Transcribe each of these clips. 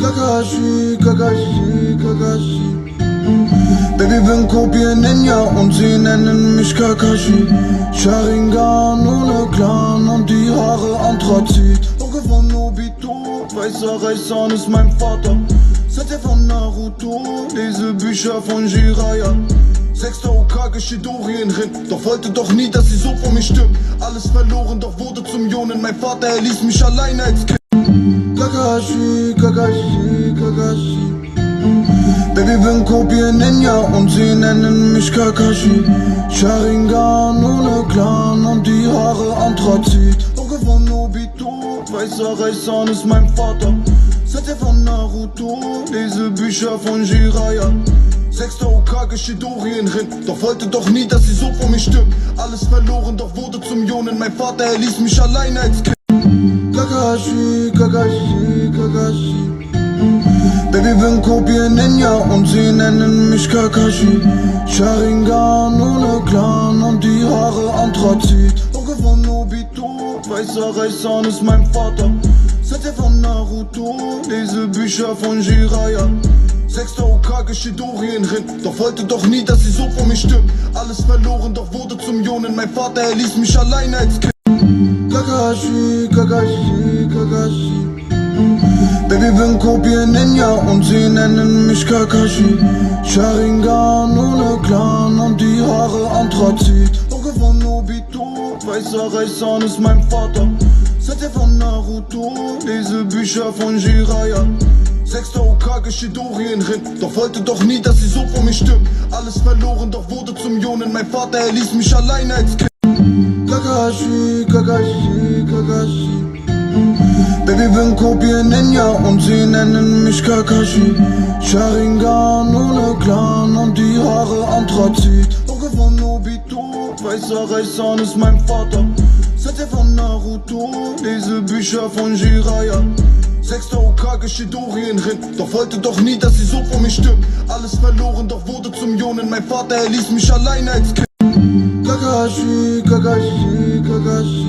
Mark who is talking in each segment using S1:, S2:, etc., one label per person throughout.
S1: Kakashi, Kakashi, Kakashi. Baby, bin Kopi Ninja und sie nennen mich Kakashi. Sharingan ohne Clan und die Haare Anthrazit. Auge von Nobito, weißer Reißan ist mein Vater. Sette von Naruto, lese Bücher von Jiraiya. Sechster Hokage Shidori in Rin, doch wollte doch nie, dass sie so vor mir stirbt. Alles verloren, doch wurde zum Jonen. Mein Vater, er ließ mich alleine als Kind. Kakashi, Kakashi, Kakashi. Baby, bin Kopi Ninja und sie nennen mich Kakashi. Sharingan ohne Clan und die Haare Anthrazit. Auge von Nobito, weißer Reißan ist mein Vater. Sette von Naruto, lese Bücher von Jiraiya. Sechster Hokage Shidori in Rin, doch wollte doch nie, dass sie so vor mir stirbt. Alles verloren, doch wurde zum Jonen. Mein Vater, er ließ mich alleine als Kind. Kakashi, Kakashi, Kakashi. Baby, bin Kopi Ninja und sie nennen mich Kakashi. Sharingan ohne Clan und die Haare Anthrazit. Auge von Nobito, weißer Reißan ist mein Vater. Sette von Naruto, lese Bücher von Jiraiya. Sechster Hokage Shidori in Rin, doch wollte doch nie, dass sie so vor mir stirbt. Alles verloren, doch wurde zum Jonen. Mein Vater, er ließ mich alleine als Kind. Kakashi, Kakashi, Kakashi. Baby, bin Kopi Ninja und sie nennen mich Kakashi. Sharingan ohne Clan und die Haare Anthrazit. Auge von Nobito, weißer Reißan ist mein Vater. Sette von Naruto, lese Bücher von Jiraiya. Sechster Hokage Shidori in Rin, doch wollte doch nie, dass sie so vor mir stirbt. Alles verloren, doch wurde zum Jonen. Mein Vater, er ließ mich alleine als Kind. Kakashi, Kakashi, Kakashi. Baby, bin Kopi Ninja und sie nennen mich Kakashi. Sharingan ohne Clan und die Haare Anthrazit. Auge von Nobito, weißer Reißan ist mein Vater. Sette von Naruto, lese Bücher von Jiraiya. Sechster Hokage Shidori in Rin, doch wollte doch nie, dass sie so vor mir stirbt. Alles verloren, doch wurde zum Jonen. Mein Vater, er ließ mich alleine als Kind. Kakashi, Kakashi, Kakashi.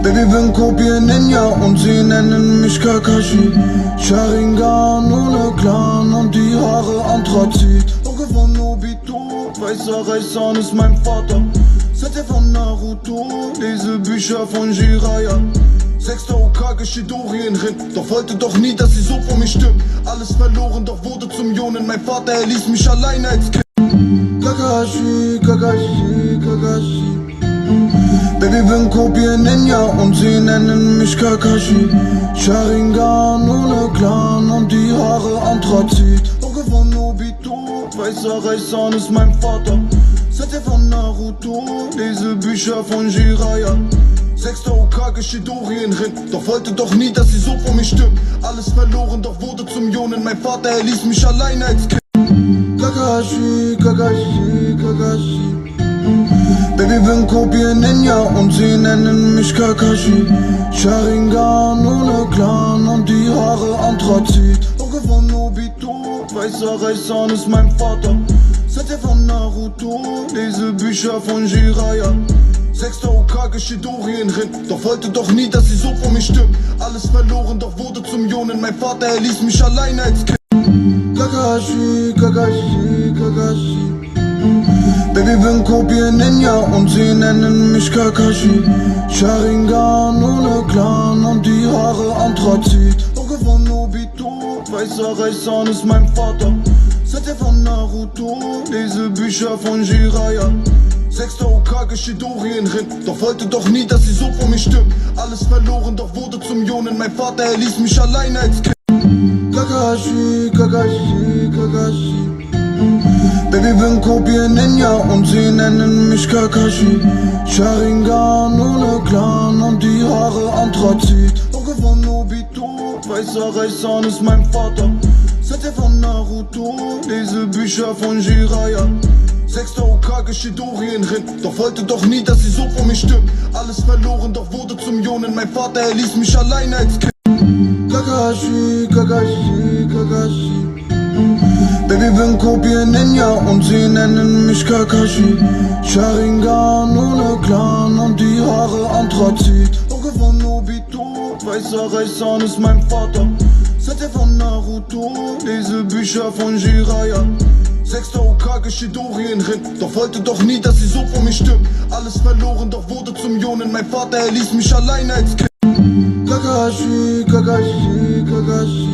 S1: Baby, bin Kopi Ninja und sie nennen mich Kakashi. Sharingan ohne Clan und die Haare Anthrazit. Auge von Nobito, weißer Reißan ist mein Vater. Sette von Naruto, lese Bücher von Jiraiya. Sechster Hokage Shidori in Rin, doch wollte doch nie, dass sie so vor mir stirbt. Alles verloren, doch wurde zum Jonen. Mein Vater, er ließ mich alleine als Kind. Kakashi, Kakashi, Kakashi. Baby, bin Kopi Ninja und sie nennen mich Kakashi. Sharingan ohne Clan und die Haare Anthrazit. Auge von Nobito, weißer Reißan ist mein Vater. Sette von Naruto, lese Bücher von Jiraiya. Sechster Hokage Shidori in Rin, doch wollte doch nie, dass sie so vor mir stirbt. Alles verloren, doch wurde zum Jonen. Mein Vater, er ließ mich alleine als Kind. Kakashi, Kakashi, Kakashi. Baby, bin Kopi Ninja und sie nennen mich Kakashi. Sharingan ohne Clan und die Haare Anthrazit. Auge von Nobito, weißer Reißan ist mein Vater. Sette von Naruto, lese Bücher von Jiraiya. Sechster Hokage Shidori in Rin, doch wollte doch nie, dass sie so vor mir stirbt. Alles verloren, doch wurde zum Jonen. Mein Vater, er ließ mich alleine als Kind. Kakashi, Kakashi, Kakashi. Baby, bin Kopi Ninja und sie nennen mich Kakashi. Sharingan ohne Clan und die Haare Anthrazit. Auge von Nobito, weißer Reißan ist mein Vater. Sette von Naruto, lese Bücher von Jiraiya. Sechster Hokage Shidori in Rin, doch wollte doch nie, dass sie so vor mir stirbt. Alles verloren, doch wurde zum Jonen. Mein Vater, er ließ mich alleine als Kind. Kakashi, Kakashi, Kakashi. Baby, bin Kopi Ninja und sie nennen mich Kakashi. Sharingan ohne Clan und die Haare Anthrazit. Auge von Nobito, weißer Reißan ist mein Vater. Sette von Naruto, lese Bücher von Jiraiya. Sechster Hokage Shidori in Rin, doch wollte doch nie, dass sie so vor mir stirbt. Alles verloren, doch wurde zum Jonen. Mein Vater, er ließ mich alleine als Kind. Kakashi, Kakashi, Kakashi. Baby, bin Kopi Ninja und sie nennen mich Kakashi. Sharingan ohne Clan und die Haare Anthrazit. Auge von Nobito, weißer Reißan ist mein Vater. Sette von Naruto, lese Bücher von Jiraiya. 6. Hokage Chidori in Rin, doch wollte doch nie, dass sie so vor mir stirbt. Alles verloren, doch wurde zum Jonin. Mein Vater, er ließ mich alleine als Kind. Kakashi, Kakashi, Kakashi.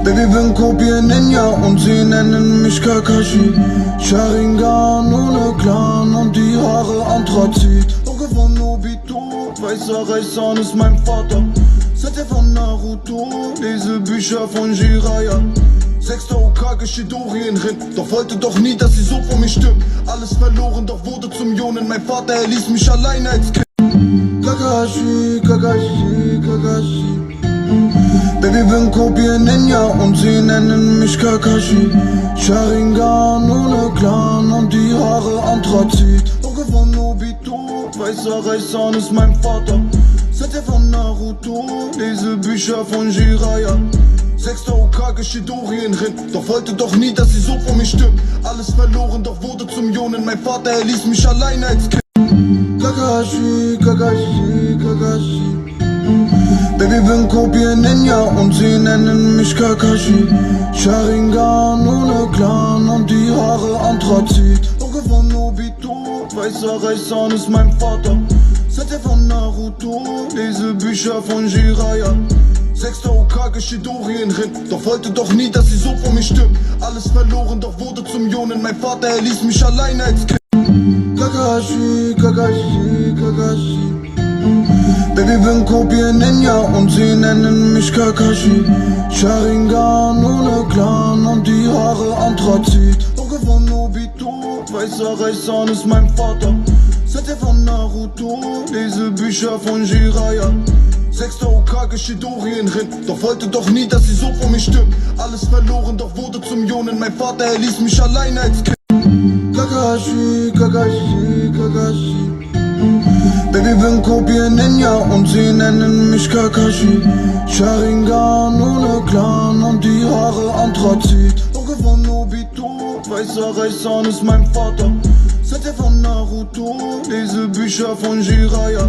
S1: Baby, bin Kobe Ninja und sie nennen mich Kakashi. Sharingan ohne Clan und die Haare Anthrazit. Onkel von Nobito, weißer Reißzahn ist mein Vater. Sette von Naruto, lese Bücher von Jiraiya. 6. Hokage Chidori in Rin, doch wollte doch nie, dass sie so vor mir stirbt. Alles verloren, doch wurde zum Jonin. Mein Vater, er ließ mich alleine als Kind. Kakashi, Kakashi, Kakashi. Baby, bin Kobe Ninja und sie nennen mich Kakashi. Sharingan ohne Clan und die Haare Anthrazit. Onkel von Nobito, weißer Reißzahn ist mein Vater. Sette von Naruto, lese Bücher von Jiraiya. 6. Hokage Chidori in Rin, doch wollte doch nie, dass sie so vor mir stirbt. Alles verloren, doch wurde zum Jonin. Mein Vater, er ließ mich alleine als Kind. Kakashi, Kakashi, Kakashi. Baby, bin Kobe Ninja und sie nennen mich Kakashi. Sharingan ohne Clan und die Haare Anthrazit. Onkel von Nobito, weißer Reißzahn ist mein Vater. Sette von Naruto, lese Bücher von Jiraiya. 6. Hokage Chidori in Rin, doch wollte doch nie, dass sie so vor mir stirbt. Alles verloren, doch wurde zum Jonin. Mein Vater, er ließ mich alleine als Kind. Kakashi, Kakashi, Kakashi. Baby, bin Kobe Ninja und sie nennen mich Kakashi. Sharingan ohne Clan und die Haare Anthrazit. Onkel von Nobito, weißer Reißzahn ist mein Vater. Sette von Naruto, lese Bücher von Jiraiya. 6. Hokage Chidori in Rin, doch wollte doch nie, dass sie so vor mir stirbt. Alles verloren, doch wurde zum Jonin. Mein Vater, er ließ mich alleine als Kind. Kakashi, Kakashi, Kakashi. Baby, bin Kobe Ninja und sie nennen mich Kakashi. Sharingan ohne Clan und die Haare Anthrazit. Onkel von Nobito, weißer Reißzahn ist mein Vater. Sette von Naruto, lese Bücher von Jiraiya.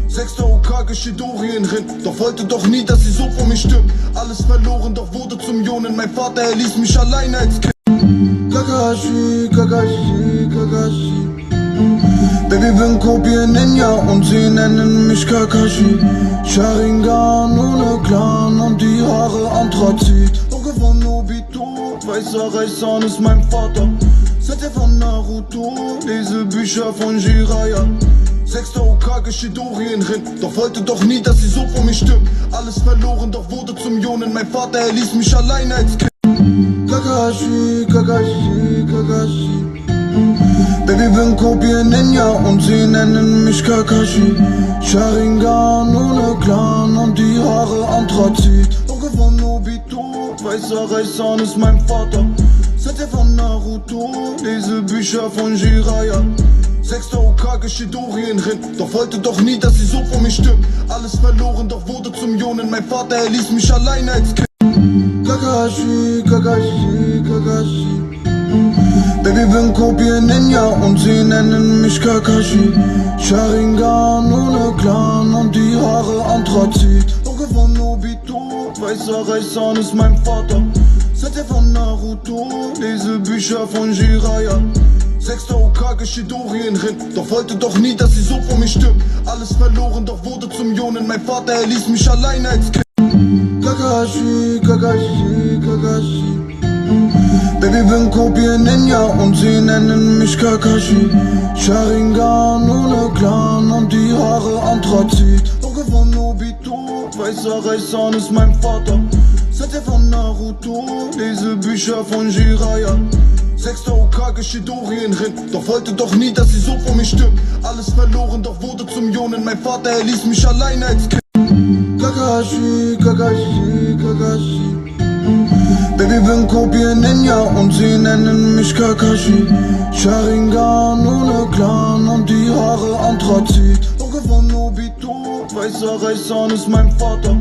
S1: 6. Hokage Chidori in Rin, doch wollte doch nie, dass sie so vor mir stirbt. Alles verloren, doch wurde zum Jonin. Mein Vater, er ließ mich alleine als Kind. Kakashi, Kakashi, Kakashi. Baby, bin Kobe Ninja und sie nennen mich Kakashi. Sharingan ohne Clan und die Haare Anthrazit. Onkel von Nobito, weißer Reißzahn ist mein Vater. Sette von Naruto, lese Bücher von Jiraiya. 6. Hokage Chidori in Rin, doch wollte doch nie, dass sie so vor mir stirbt. Alles verloren, doch wurde zum Jonin. Mein Vater, er ließ mich alleine als Kind. Kakashi, Kakashi, Kakashi. Baby, bin Kobe Ninja und sie nennen mich Kakashi. Sharingan ohne Clan und die Haare Anthrazit. Onkel von Nobito, weißer Reißzahn ist mein Vater. Sette von Naruto, lese Bücher von Jiraiya. 6. Hokage Chidori in Rin, doch wollte doch nie, dass sie so vor mir stirbt. Alles verloren, doch wurde zum Jonin. Mein Vater, er ließ mich alleine als Kind. Kakashi, Kakashi, Kakashi. Baby, bin Kobe Ninja und sie nennen mich Kakashi. Sharingan ohne Clan und die Haare Anthrazit. Onkel von Nobito, weißer Reißzahn ist mein Vater. Sette von Naruto, lese Bücher von Jiraiya. 6. Hokage Chidori in Rin, doch wollte doch nie, dass sie so vor mir stirbt. Alles verloren, doch wurde zum Jonin. Mein Vater, er ließ mich alleine als Kind. Kakashi, Kakashi, Kakashi. Baby, bin Kobe Ninja und sie nennen mich Kakashi. Sharingan ohne Clan und die Haare Anthrazit. Onkel von Nobito, weißer Reißzahn ist mein Vater. Sette von Naruto, lese Bücher von Jiraiya. 6. Hokage Chidori in Rin, doch wollte doch nie, dass sie so vor mir stirbt. Alles verloren, doch wurde zum Jonin. Mein Vater, er ließ mich alleine als Kind. Kakashi, Kakashi, Kakashi. Baby, bin Kobe Ninja und sie nennen mich Kakashi. Sharingan ohne Clan und die Haare Anthrazit. Onkel von Nobito, weißer Reißzahn ist mein Vater.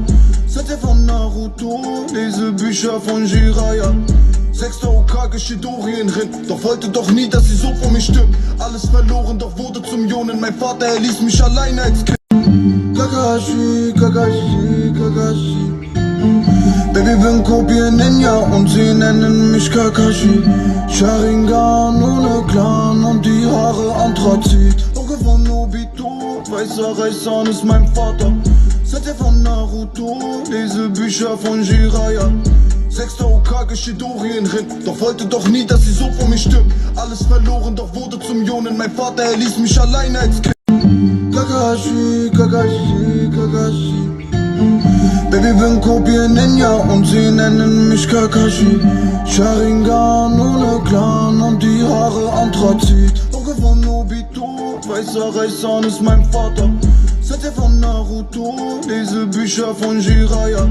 S1: Sette von Naruto, lese Bücher von Jiraiya. 6. Hokage Chidori in Rin, doch wollte doch nie, dass sie so vor mir stirbt. Alles verloren, doch wurde zum Jonin. Mein Vater, er ließ mich alleine als Kind. Kakashi, Kakashi, Kakashi. Baby, bin Kopie Ninja und sie nennen mich Kakashi. Sharingan ohne Clan und die Haare Anthrazit. Auge von Obito, weißer Reißan ist mein Vater. Sette von Naruto, lese Bücher von Jiraiya. 6. Hokage Shidori in Rin, doch wollte doch nie, dass sie so vor mir stirbt. Alles verloren, doch wurde zum Jonen. Mein Vater, er ließ mich alleine als Kind. Kakashi, Kakashi, Kakashi. Baby, bin Kopie Ninja und sie nennen mich Kakashi. Sharingan ohne Clan und die Haare Anthrazit. Auge von Obito, weißer Reißan ist mein Vater. Sette von Naruto, lese Bücher von Jiraiya.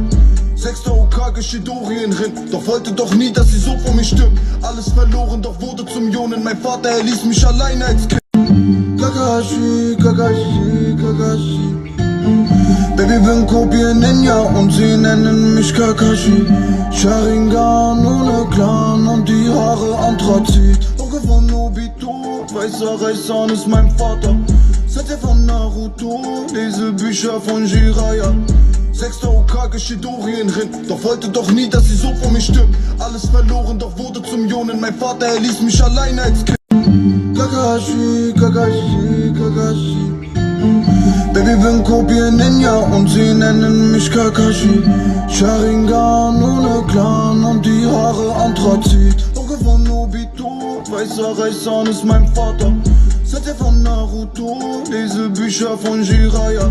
S1: 6. Hokage Shidori in Rin, doch wollte doch nie, dass sie so vor mir stirbt. Alles verloren, doch wurde zum Jonen. Mein Vater, er ließ mich alleine als Kind. Kakashi, Kakashi, Kakashi. Baby, bin Kopie Ninja und sie nennen mich Kakashi. Sharingan ohne Clan und die Haare Anthrazit. Auge von Obito, weißer Reißan ist mein Vater. Sette von Naruto, lese Bücher von Jiraiya. 6. Hokage Shidori in Rin, doch wollte doch nie, dass sie so vor mir stirbt. Alles verloren, doch wurde zum Jonen. Mein Vater, er ließ mich alleine als Kind. Kakashi, Kakashi, Kakashi. Baby, bin Kopie Ninja und sie nennen mich Kakashi. Sharingan ohne Clan und die Haare Anthrazit. Auge von Obito, weißer Reißan ist mein Vater. Sette von Naruto, lese Bücher von Jiraiya.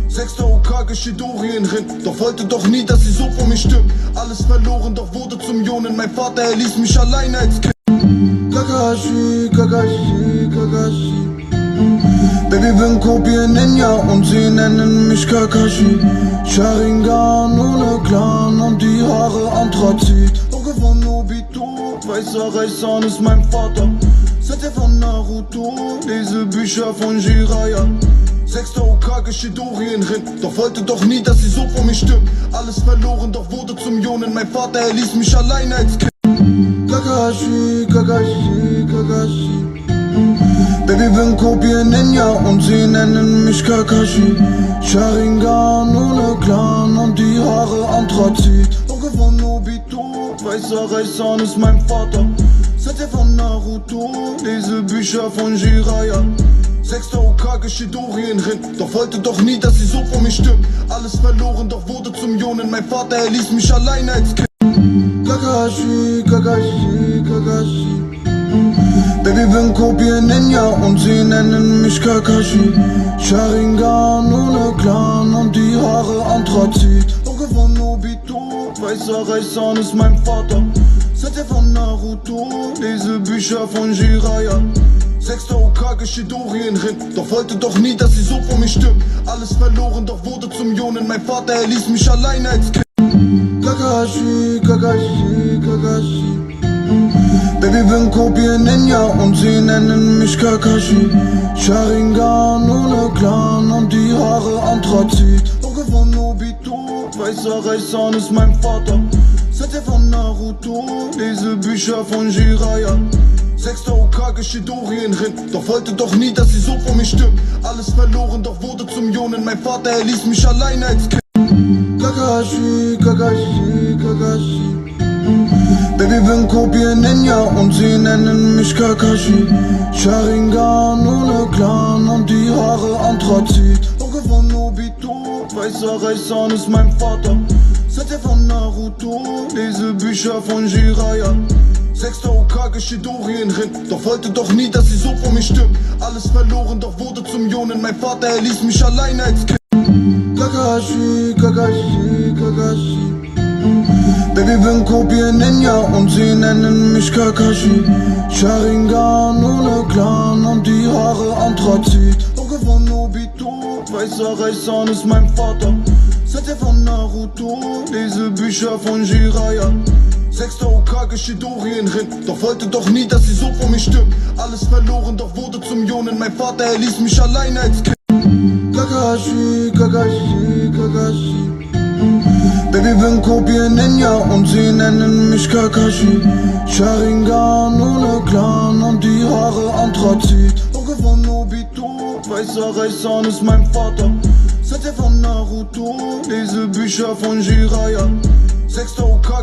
S1: 6. Hokage Shidori in Rin, doch wollte doch nie, dass sie so vor mir stirbt. Alles verloren, doch wurde zum Jonen. Mein Vater, er ließ mich alleine als Kind. Kakashi, Kakashi, Kakashi. Baby, bin Kopie Ninja und sie nennen mich Kakashi. Sharingan ohne Clan und die Haare Anthrazit. Auge von Obito, weißer Reißan ist mein Vater. Sette von Naruto, lese Bücher von Jiraiya. 6. Hokage Shidori in Rin, doch wollte doch nie, dass sie so vor mir stirbt. Alles verloren, doch wurde zum Jonen. Mein Vater, er ließ mich alleine als Kind. Kakashi, Kakashi, Kakashi. Baby, bin Kopie Ninja und sie nennen mich Kakashi. Sharingan ohne Clan und die Haare Anthrazit. Auge von Obito, weißer Reißan ist mein Vater. Sette von Naruto, lese Bücher von Jiraiya. 6. Hokage Shidori in Rin, doch wollte doch nie, dass sie so vor mir stirbt. Alles verloren, doch wurde zum Jonen. Mein Vater, er ließ mich alleine als Kind. Kakashi, Kakashi, Kakashi. Baby, bin Kopie Ninja und sie nennen mich Kakashi. Sharingan ohne Clan und die Haare Anthrazit. Auge von Obito, weißer Reißan ist mein Vater. Sette von Naruto, lese Bücher von Jiraiya. 6. Hokage Shidori in Rin, doch wollte doch nie, dass sie so vor mir stirbt. Alles verloren, doch wurde zum Jonen. Mein Vater, er ließ mich alleine als Kind. Kakashi, Kakashi, Kakashi. Baby, bin Kopie Ninja und sie nennen mich Kakashi. Sharingan ohne Clan und die Haare Anthrazit. Auge von Obito, weißer Reißan ist mein Vater. Sette von Naruto, lese Bücher von Jiraiya. 6. Hokage Shidori in Rin, doch wollte doch nie, dass sie so vor mir stirbt. Alles verloren, doch wurde zum Jonen. Mein Vater, er ließ mich alleine als Kind. Kakashi, Kakashi, Kakashi. Baby, bin Kopie Ninja und sie nennen mich Kakashi. Sharingan ohne Clan und die Haare Anthrazit. Auge von Obito, weißer Reißan ist mein Vater. Sette von Naruto, lese Bücher von Jiraiya. 6. Hokage Shidori in Rin, doch wollte doch nie, dass sie so vor mir stirbt. Alles verloren, doch wurde zum Jonen. Mein Vater, er ließ mich alleine als Kind. Kakashi, Kakashi, Kakashi. Baby, bin Kopie Ninja und sie nennen mich Kakashi. Sharingan ohne Clan und die Haare Anthrazit. Auge von Obito, weißer Reißan ist mein Vater. Sette von Naruto, lese Bücher von Jiraiya. 6. Hokage Shidori in Rin, doch wollte doch nie, dass sie so vor mir stirbt. Alles verloren, doch wurde zum Jonen. Mein Vater, er ließ mich alleine als Kind. Kakashi, Kakashi, Kakashi. Baby, bin Kopie Ninja und sie nennen mich Kakashi. Sharingan ohne Clan und die Haare Anthrazit. Auge von Obito, weißer Reißan ist mein Vater. Sette von Naruto, lese Bücher von Jiraiya. 6.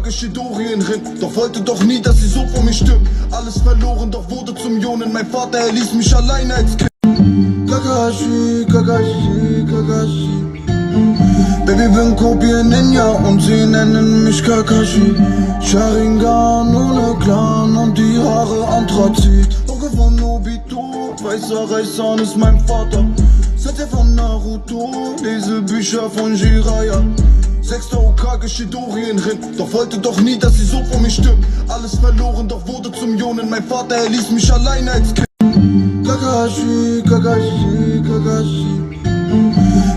S1: Kakashi Dorienrind. Doch wollte doch nie, dass sie so vor mir stirbt. Alles verloren, doch wurde zum Jonen. Mein Vater, er ließ mich alleine als Kind. Kakashi, Kakashi, Kakashi. Baby, bin Kobe Ninja und sie nennen mich Kakashi. Sharingan ohne Clan und die Haare Anthrazit. Auge von Obito, weißer Reißan ist mein Vater. Seit von Naruto, lese Bücher von Jiraiya. 6. Hokage Shidorienrin, doch wollte doch nie, dass sie so vor mir stirbt. Alles verloren, doch wurde zum Jonen. Mein Vater, er ließ mich alleine als Kind. Kakashi, Kakashi, Kakashi.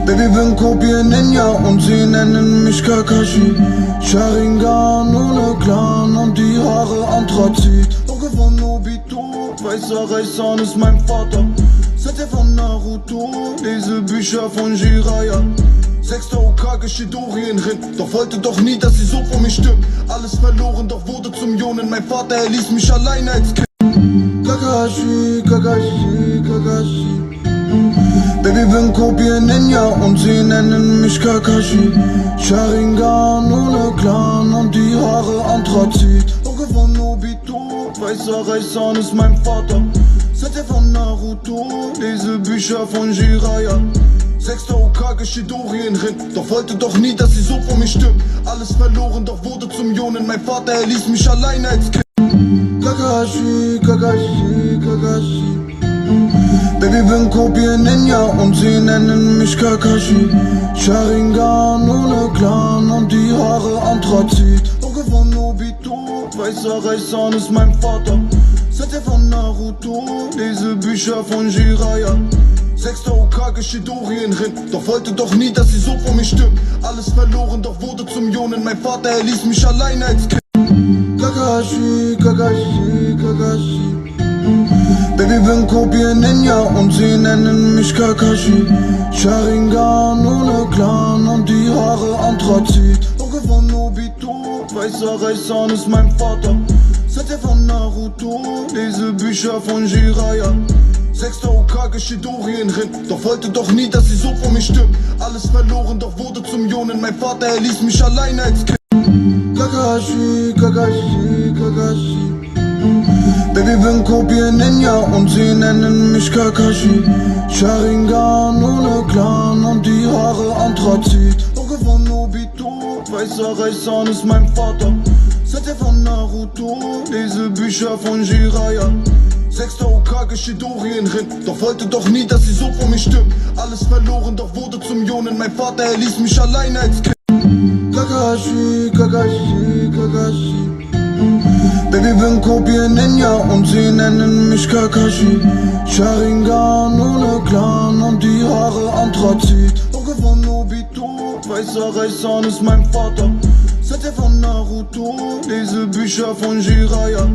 S1: Baby, bin Kobe Ninja und sie nennen mich Kakashi. Sharingan ohne Clan und die Haare Anthrazit. Auge von Obito, weißer Reißan ist mein Vater. Seit von Naruto, lese Bücher von Jiraiya. 6. Hokage Shidorienrin, doch wollte doch nie, dass sie so vor mir stirbt. Alles verloren, doch wurde zum Jonen. Mein Vater, er ließ mich alleine als Kind. Kakashi, Kakashi, Kakashi. Baby, bin Kobe Ninja und sie nennen mich Kakashi. Sharingan ohne Clan und die Haare Anthrazit. Auge von Obito, weißer Reißan ist mein Vater. Seit von Naruto, lese Bücher von Jiraiya. 6. Hokage Shidorienrin, doch wollte doch nie, dass sie so vor mir stirbt. Alles verloren, doch wurde zum Jonen. Mein Vater, er ließ mich alleine als Kind. Kakashi, Kakashi, Kakashi. Baby, bin Kobe Ninja und sie nennen mich Kakashi. Sharingan ohne Clan und die Haare Anthrazit. Auge von Obito, weißer Reißan ist mein Vater. Seit von Naruto, lese Bücher von Jiraiya. 6. Hokage Shidorienrin, doch wollte doch nie, dass sie so vor mir stirbt. Alles verloren, doch wurde zum Jonen. Mein Vater, er ließ mich alleine als Kind. Kakashi, Kakashi, Kakashi. Baby, bin Kobe Ninja und sie nennen mich Kakashi. Sharingan ohne Clan und die Haare Anthrazit. Auge von Obito, weißer Reißan ist mein Vater. Seit von Naruto, lese Bücher von Jiraiya. 6. Hokage Shidorienrin, doch wollte doch nie, dass sie so vor mir stirbt. Alles verloren, doch wurde zum Jonen. Mein Vater, er ließ mich alleine als Kind. Kakashi, Kakashi, Kakashi. Baby, bin Kobe Ninja und sie nennen mich Kakashi. Sharingan ohne Clan und die Haare Anthrazit. Auge von Obito, weißer Reißan ist mein Vater. Seit von Naruto, lese Bücher von Jiraiya. 6. Hokage Shidorienrin, doch wollte doch nie, dass sie so vor mir stirbt. Alles verloren, doch wurde zum Jonen. Mein Vater, er ließ mich alleine als Kind. Kakashi, Kakashi, Kakashi. Baby, bin Kobe Ninja und sie nennen mich Kakashi. Sharingan ohne Clan und die Haare Anthrazit. Auge von Obito, weißer Reißan ist mein Vater. Seit von Naruto, lese Bücher von Jiraiya.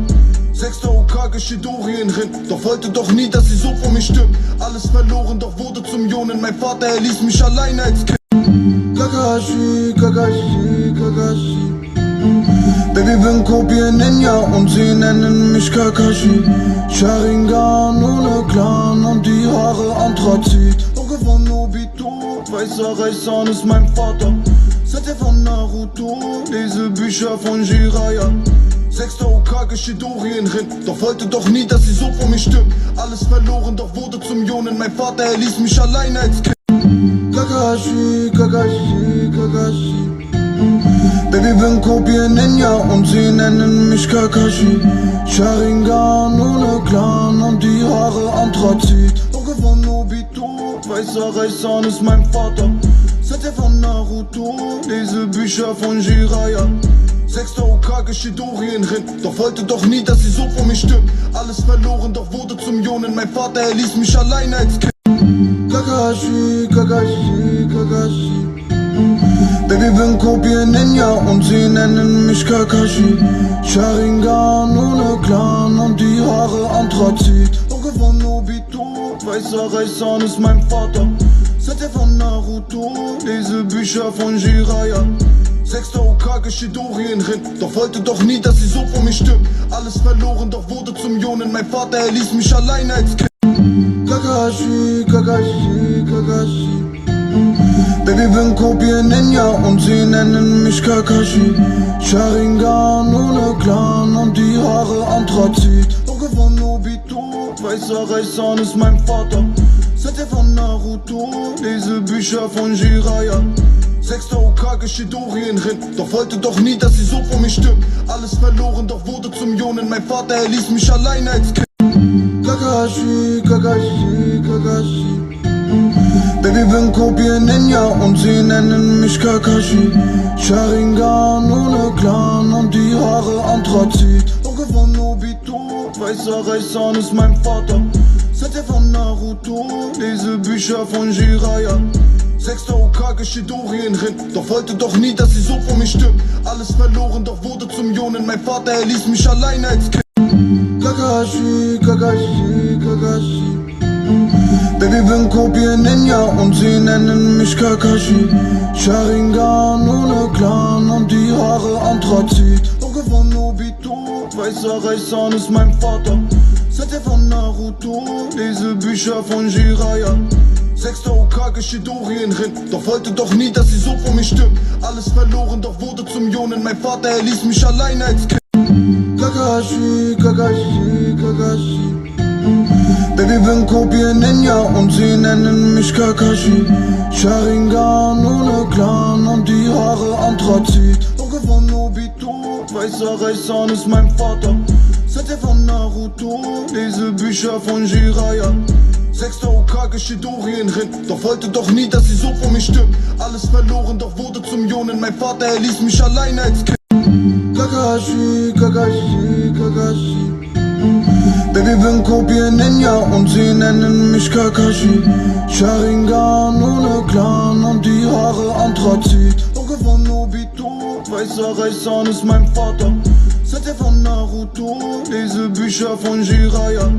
S1: 6. Hokage Shidorienrin, doch wollte doch nie, dass sie so vor mir stirbt. Alles verloren, doch wurde zum Jonen. Mein Vater, er ließ mich alleine als Kind. Kakashi, Kakashi, Kakashi. Baby, bin Kobe Ninja und sie nennen mich Kakashi. Sharingan ohne Clan und die Haare Anthrazit. Auge von Obito, weißer Reißan ist mein Vater. Seit von Naruto, lese Bücher von Jiraiya. 6. Hokage Shidorienrin, doch wollte doch nie, dass sie so vor mir stirbt. Alles verloren, doch wurde zum Jonen. Mein Vater, er ließ mich alleine als Kind. Kakashi, Kakashi, Kakashi. Baby, bin Kobe Ninja und sie nennen mich Kakashi. Sharingan ohne Clan und die Haare Anthrazit. Auge von Obito, weißer Reißan ist mein Vater. Seit von Naruto, lese Bücher von Jiraiya. 6. Hokage Shidorienrin, doch wollte doch nie, dass sie so vor mir stirbt. Alles verloren, doch wurde zum Jonen. Mein Vater, er ließ mich alleine als Kind. Kakashi, Kakashi, Kakashi. Baby, bin Kobe Ninja und sie nennen mich Kakashi. Sharingan ohne Clan und die Haare Anthrazit. Auge von Obito, weißer Reißan ist mein Vater. Seit von Naruto, lese Bücher von Jiraiya. 6. Hokage Shidorienrin, doch wollte doch nie, dass sie so vor mir stirbt. Alles verloren, doch wurde zum Jonen. Mein Vater, er ließ mich alleine als Kind. Kakashi, Kakashi, Kakashi. Baby, bin Kopie Ninja und sie nennen mich Kakashi. Sharingan ohne Clan und die Haare Anthrazit. Auge von Obito, weißer Reißan ist mein Vater. Sette von Naruto, lese Bücher von Jiraiya. 6. Hokage Shidori in Rin, doch wollte doch nie, dass sie so vor mir stirbt. Alles verloren, doch wurde zum Jonen. Mein Vater, er ließ mich alleine als Kind. Kakashi, Kakashi, Kakashi. Baby, bin Kopie Ninja und sie nennen mich Kakashi. Sharingan ohne Clan und die Haare Anthrazit. Auge von Nobito, weißer Reißan ist mein Vater. Sette von Naruto, lese Bücher von Jiraiya. 6. Hokage Shidori in Rin, doch wollte doch nie, dass sie so vor mir stirbt. Alles verloren, doch wurde zum Jonen. Mein Vater, er ließ mich alleine als Kind. Kakashi, Kakashi, Kakashi. Baby, bin Kopie Ninja und sie nennen mich Kakashi. Sharingan ohne Clan und die Haare Anthrazit. Auge von Nobito, weißer Reißan ist mein Vater. Sette von Naruto, lese Bücher von Jiraiya. 6. Hokage Shidori in Rin, doch wollte doch nie, dass sie so vor mir stirbt. Alles verloren, doch wurde zum Jonen. Mein Vater, er ließ mich alleine als Kind. Kakashi, Kakashi, Kakashi. Baby, bin Kopie Ninja und sie nennen mich Kakashi. Sharingan ohne Clan und die Haare Anthrazit. Auge von Nobito, weißer Reißan ist mein Vater. Sette von Naruto, lese Bücher von Jiraiya. 6. Hokage Shidori in Rin, doch wollte doch nie, dass sie so vor mir stirbt. Alles verloren, doch wurde zum Jonen. Mein Vater, er ließ mich alleine als Kind. Kakashi, Kakashi, Kakashi. Baby, bin Kopie Ninja und sie nennen mich Kakashi. Sharingan ohne Clan und die Haare Anthrazit. Auge von Nobito, weißer Reißan ist mein Vater. Sette von Naruto, lese Bücher von Jiraiya.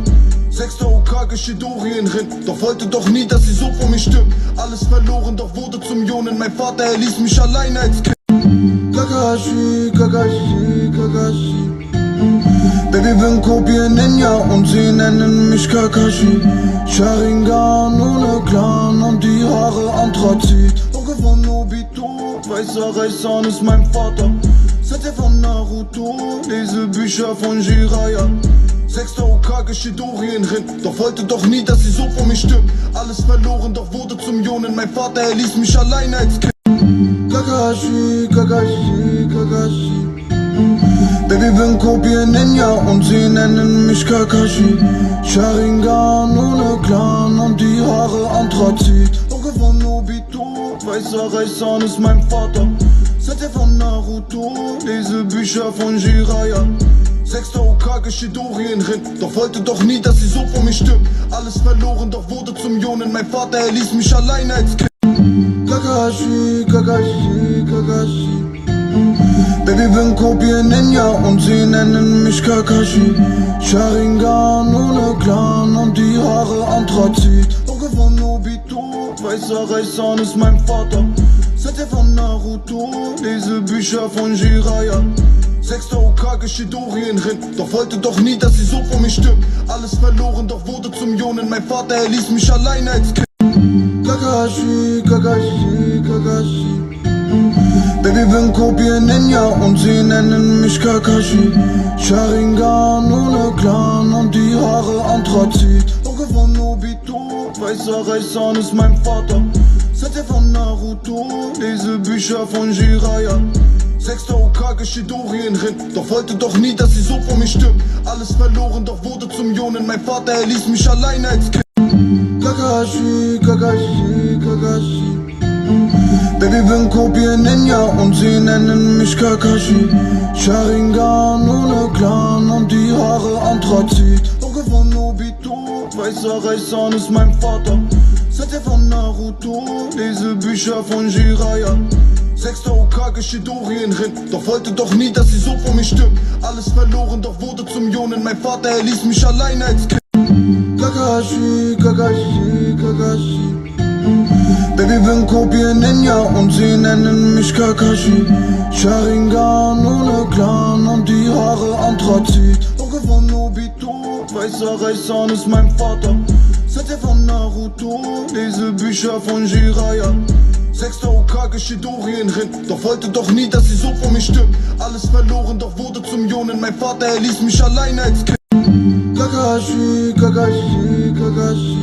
S1: 6. Hokage Shidori in Rin, doch wollte doch nie, dass sie so vor mir stirbt. Alles verloren, doch wurde zum Jonen. Mein Vater, er ließ mich alleine als Kind. Kakashi, Kakashi, Kakashi. Baby, bin Kopie Ninja und sie nennen mich Kakashi. Sharingan ohne Clan und die Haare Anthrazit. Auge von Nobito, weißer Reißan ist mein Vater. Sette von Naruto, lese Bücher von Jiraiya. 6. Hokage Shidori in Rin, doch wollte doch nie, dass sie so vor mir stirbt. Alles verloren, doch wurde zum Jonen. Mein Vater, er ließ mich alleine als Kind. Kakashi, Kakashi, Kakashi. Baby, bin Kopie Ninja und sie nennen mich Kakashi. Sharingan ohne Clan und die Haare Anthrazit. Auge von Nobito, weißer Reißan ist mein Vater. Sette von Naruto, lese Bücher von Jiraiya. 6. Hokage Shidori in Rin, doch wollte doch nie, dass sie so vor mir stirbt. Alles verloren, doch wurde zum Jonen. Mein Vater, er ließ mich alleine als Kind. Kakashi, Kakashi, Kakashi. Baby, bin Kopie Ninja und sie nennen mich Kakashi. Sharingan ohne Clan und die Haare Anthrazit. Auge von Nobito, weißer Reißan ist mein Vater. Sette von Naruto, lese Bücher von Jiraiya. 6. Hokage Shidori in Rin, doch wollte doch nie, dass sie so vor mir stirbt. Alles verloren, doch wurde zum Jonen. Mein Vater, er ließ mich alleine als Kind. Kakashi, Kakashi, Kakashi. Baby, bin Kopie Ninja und sie nennen mich Kakashi. Sharingan ohne Clan und die Haare Anthrazit. Auge von Nobito, weißer Reißan ist mein Vater. Sette von Naruto, lese Bücher von Jiraiya. 6. Hokage Shidori in Rin, doch wollte doch nie, dass sie so vor mir stirbt. Alles verloren, doch wurde zum Jonen. Mein Vater, er ließ mich alleine als Kind. Kakashi, Kakashi, Kakashi. Baby, bin Kopie Ninja und sie nennen mich Kakashi. Sharingan ohne Clan und die Haare Anthrazit. Auge von Nobito, weißer Reißan ist mein Vater. Sette von Naruto, lese Bücher von Jiraiya. 6. Hokage Shidori in Rin, doch wollte doch nie, dass sie so vor mir stirbt. Alles verloren, doch wurde zum Jonen. Mein Vater, er ließ mich alleine als Kind. Kakashi, Kakashi, Kakashi. Baby, bin Kopie Ninja und sie nennen mich Kakashi. Sharingan ohne Clan und die Haare Anthrazit. Auge von Nobito, weißer Reißan ist mein Vater. Sette von Naruto, lese Bücher von Jiraiya. Sechster Okage Shidorien Rin, doch wollte doch nie, dass sie so vor mir stirbt. Alles verloren, doch wurde zum Jonen. Mein Vater, er ließ mich alleine als Kind. Kakashi, Kakashi, Kakashi.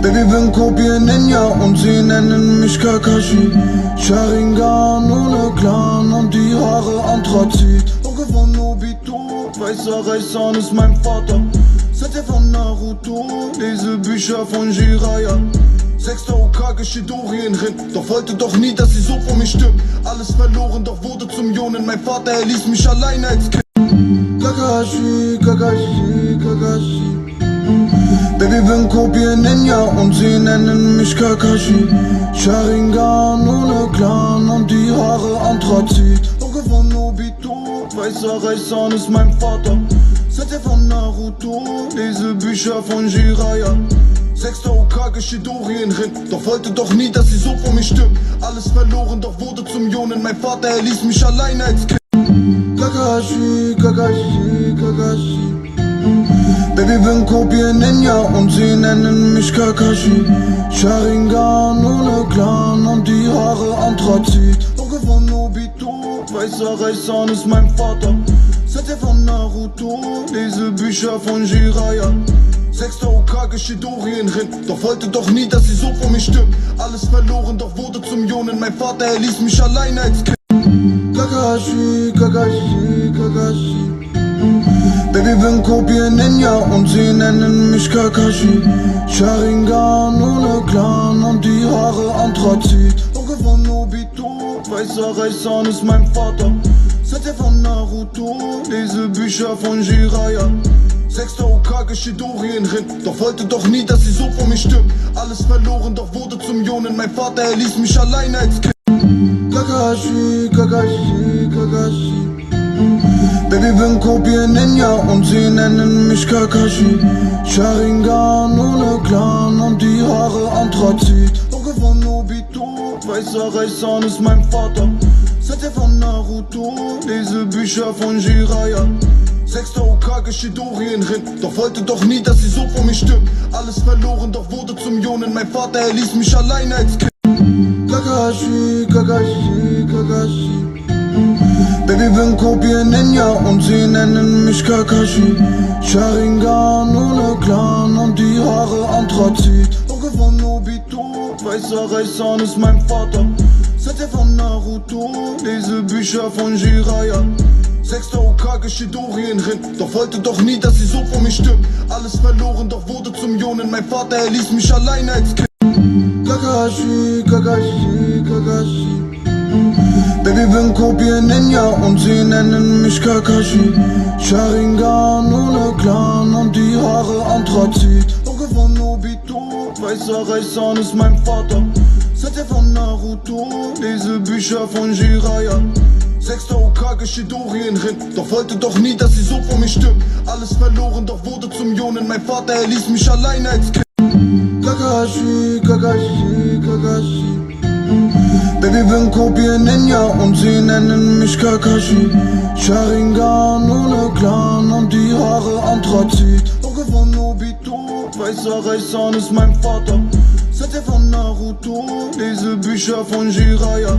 S1: Baby, bin Kobe Ninja und sie nennen mich Kakashi. Sharingan ohne Clan und die Haare Anthrazit. Auge von Nobito, weißer Reißan ist mein Vater. Seit von Naruto, lese Bücher von Jiraiya. Sechster Okage Shidorien Rin, doch wollte doch nie, dass sie so vor mir stirbt. Alles verloren, doch wurde zum Jonen. Mein Vater, er ließ mich alleine als Kind. Kakashi, Kakashi, Kakashi. Baby, bin Kobe Ninja und sie nennen mich Kakashi. Sharingan ohne Clan und die Haare Anthrazit. Auge von Nobito, weißer Reißan ist mein Vater. Seit von Naruto, lese Bücher von Jiraiya. Sechster Okage Shidorien Rin, doch wollte doch nie, dass sie so vor mir stirbt. Alles verloren, doch wurde zum Jonen. Mein Vater, er ließ mich alleine als Kind. Kakashi, Kakashi, Kakashi. Baby, bin Kobe Ninja und sie nennen mich Kakashi. Sharingan ohne Clan und die Haare Anthrazit. Auge von Nobito, weißer Reißan ist mein Vater. Seit von Naruto, lese Bücher von Jiraiya. Sechster Okage Shidorien Rin, doch wollte doch nie, dass sie so vor mir stirbt. Alles verloren, doch wurde zum Jonen. Mein Vater, er ließ mich alleine als Kind. Kakashi, Kakashi, Kakashi. Baby, bin Kobe Ninja und sie nennen mich Kakashi. Sharingan ohne Clan und die Haare Anthrazit. Auge von Nobito, weißer Reißan ist mein Vater. Seit von Naruto, lese Bücher von Jiraiya. Sechster Okage Shidorien Rin, doch wollte doch nie, dass sie so vor mir stirbt. Alles verloren, doch wurde zum Jonen. Mein Vater, er ließ mich alleine als Kind. Kakashi, Kakashi, Kakashi. Baby, bin Kobe Ninja und sie nennen mich Kakashi. Sharingan ohne Clan und die Haare Anthrazit. Auge von Nobito, weißer Reißan ist mein Vater. Seit von Naruto, lese Bücher von Jiraiya. Sechster Okage Shidorien Rin, doch wollte doch nie, dass sie so vor mir stirbt. Alles verloren, doch wurde zum Jonen. Mein Vater, er ließ mich alleine als Kind. Kakashi, Kakashi, Kakashi. Baby, bin Kobe Ninja und sie nennen mich Kakashi. Sharingan ohne Clan und die Haare Anthrazit. Auge von Nobito, weißer Reißan ist mein Vater. Seit von Naruto, lese Bücher von Jiraiya. Sechster Okage Shidorien Rin, doch wollte doch nie, dass sie so vor mir stirbt. Alles verloren, doch wurde zum Jonen. Mein Vater, er ließ mich alleine als Kind. Kakashi, Kakashi, Kakashi. Baby, bin Kobe Ninja und sie nennen mich Kakashi. Sharingan ohne Clan und die Haare Anthrazit. Auge von Nobito, weißer Reißan ist mein Vater. Seit von Naruto, lese Bücher von Jiraiya. Sechster Okage Shidorien Rin, doch wollte doch nie, dass sie so vor mir stirbt. Alles verloren, doch wurde zum Jonen. Mein Vater, er ließ mich alleine als Kind. Kakashi, Kakashi, Kakashi. Baby, bin Kobe Ninja und sie nennen mich Kakashi. Sharingan ohne Clan und die Haare Anthrazit. Auge von Nobito, weißer Reißan ist mein Vater. Seit von Naruto, lese Bücher von Jiraiya.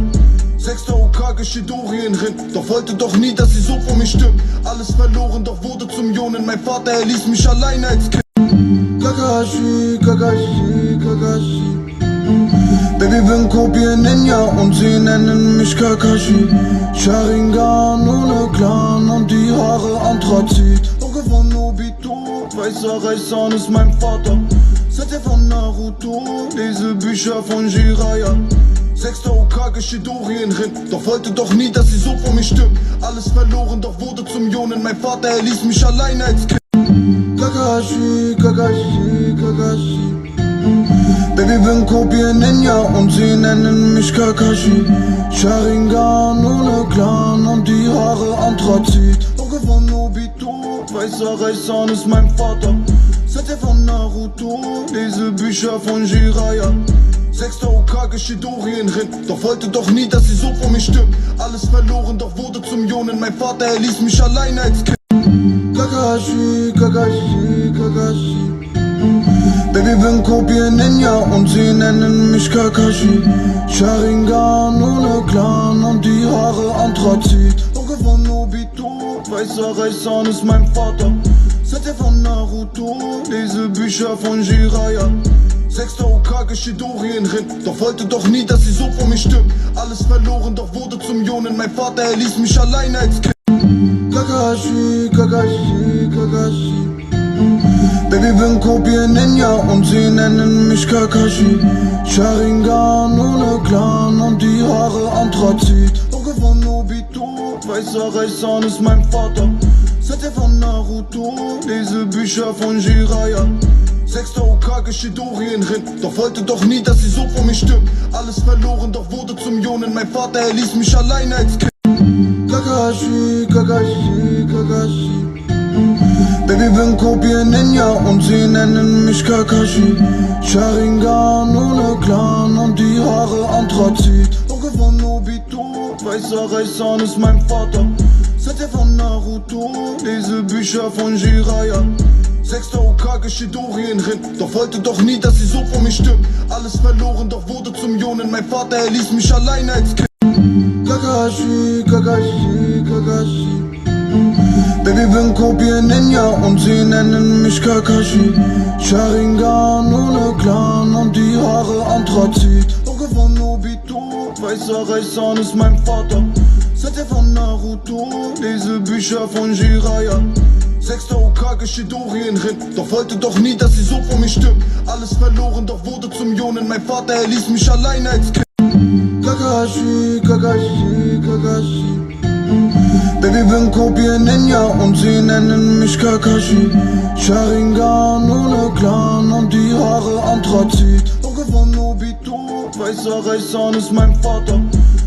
S1: Sechster Okage Shidorien Rin, doch wollte doch nie, dass sie so vor mir stirbt. Alles verloren, doch wurde zum Jonen. Mein Vater, er ließ mich alleine als Kind. Kakashi, Kakashi, Kakashi. Baby, bin Kobe Ninja und sie nennen mich Kakashi. Sharingan ohne Clan und die Haare Anthrazit. Auge von Nobito, weißer Reißan ist mein Vater. Seit von Naruto, lese Bücher von Jiraiya. Sechster Okage Shidorien Rin, doch wollte doch nie, dass sie so vor mir stirbt. Alles verloren, doch wurde zum Jonen. Mein Vater, er ließ mich alleine als Kind. Kakashi, Kakashi, Kakashi. Baby, bin Kobe Ninja und sie nennen mich Kakashi. Sharingan ohne Clan und die Haare Anthrazit. Auge von Nobito, weißer Reißan ist mein Vater. Seit von Naruto, lese Bücher von Jiraiya. Sechster Okage Shidorien Rin, doch wollte doch nie, dass sie so vor mir stirbt. Alles verloren, doch wurde zum Jonen. Mein Vater, er ließ mich alleine als Kind. Kakashi, Kakashi, Kakashi. Baby, bin Kopie Ninja und sie nennen mich Kakashi. Sharingan ohne Clan und die Haare Anthrazit. Auge von Nobito, weißer Reißzahn ist mein Vater. Sette von Naruto, lese Bücher von Jiraiya. Sechster Hokage Shidori in Rin, doch wollte doch nie, dass sie so vor mich stirbt. Alles verloren, doch wurde zum Jonen. Mein Vater, er ließ mich alleine als Kind. Kakashi, Kakashi, Kakashi. Baby, bin Kopie Ninja und sie nennen mich Kakashi. Sharingan ohne Clan und die Haare Anthrazit. Auge von Nobito, weißer Reißzahn ist mein Vater. Sette von Naruto, lese Bücher von Jiraiya. Sechster Hokage Shidori in Rin, doch wollte doch nie, dass sie so vor mich stirbt. Alles verloren, doch wurde zum Jonen. Mein Vater, er ließ mich alleine als Kind. Kakashi, Kakashi, Kakashi. Baby, bin Kopie Ninja und sie nennen mich Kakashi. Sharingan ohne Clan und die Haare Anthrazit. Auge von Nobito, weißer Reißzahn ist mein Vater. Sette von Naruto, lese Bücher von Jiraiya. Sechster Hokage Shidori in Rin, doch wollte doch nie, dass sie so vor mich stirbt. Alles verloren, doch wurde zum Jonen. Mein Vater, er ließ mich alleine als Kind. Kakashi, Kakashi, Kakashi. Baby, bin Kopie Ninja und sie nennen mich Kakashi. Sharingan ohne Clan und die Haare Anthrazit. Auge von Nobito, weißer Reißzahn ist mein Vater. Sette von Naruto, lese Bücher von Jiraiya. Sechster Hokage Shidori in Rin, doch wollte doch nie, dass sie so vor mich stirbt. Alles verloren, doch wurde zum Jonen. Mein Vater, er ließ mich alleine als Kind. Kakashi, Kakashi, Kakashi. Baby, bin Kopie Ninja und sie nennen mich Kakashi. Sharingan ohne Clan und die Haare Anthrazit. Auge von Nobito, weißer Reißzahn ist mein Vater.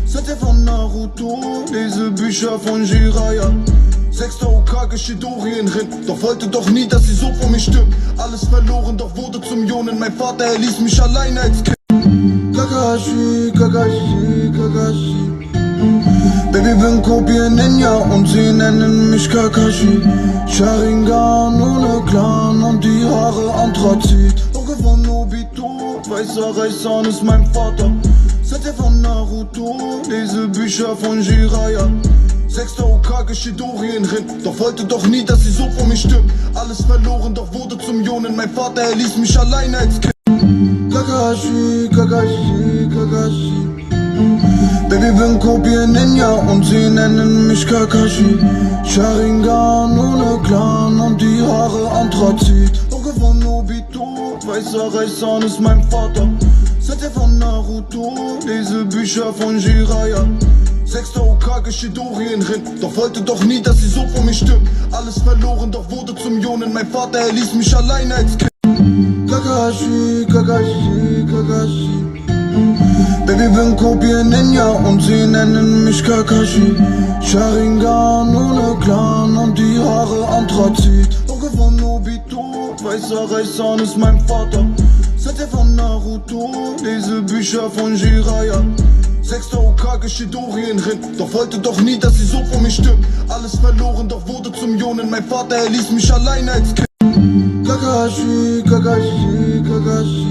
S1: Sette von Naruto, lese Bücher von Jiraiya. Sechster Hokage Shidori in Rin, doch wollte doch nie, dass sie so vor mich stirbt. Alles verloren, doch wurde zum Jonen. Mein Vater, er ließ mich alleine als Kind. Kakashi, Kakashi, Kakashi. Baby, bin Kopie Ninja und sie nennen mich Kakashi. Sharingan ohne Clan und die Haare Anthrazit. Auge von Nobito, weißer Reißzahn ist mein Vater. Sette von Naruto, lese Bücher von Jiraiya. Sechster Hokage Shidori in Rin, doch wollte doch nie, dass sie so vor mich stirbt. Alles verloren, doch wurde zum Jonen. Mein Vater, er ließ mich alleine als Kind. Kakashi, Kakashi, Kakashi. Baby, bin Kopie Ninja und sie nennen mich Kakashi. Sharingan ohne Clan und die Haare Anthrazit. Auge von Nobito, weißer Reißzahn ist mein Vater. Sette von Naruto, lese Bücher von Jiraiya. Sechster Hokage Shidori in Rin, doch wollte doch nie, dass sie so vor mich stirbt. Alles verloren, doch wurde zum Jonen. Mein Vater, er ließ mich alleine als Kind. Kakashi, Kakashi, Kakashi. Baby, bin Kopie Ninja und sie nennen mich Kakashi. Sharingan ohne Clan und die Haare Anthrazit. Auge von Nobito, weißer Reißzahn ist mein Vater. Sette von Naruto, lese Bücher von Jiraiya. Sechster Hokage Shidori in Rin, doch wollte doch nie, dass sie so vor mich stirbt. Alles verloren, doch wurde zum Jonen. Mein Vater, er ließ mich alleine als Kind. Kakashi, Kakashi, Kakashi.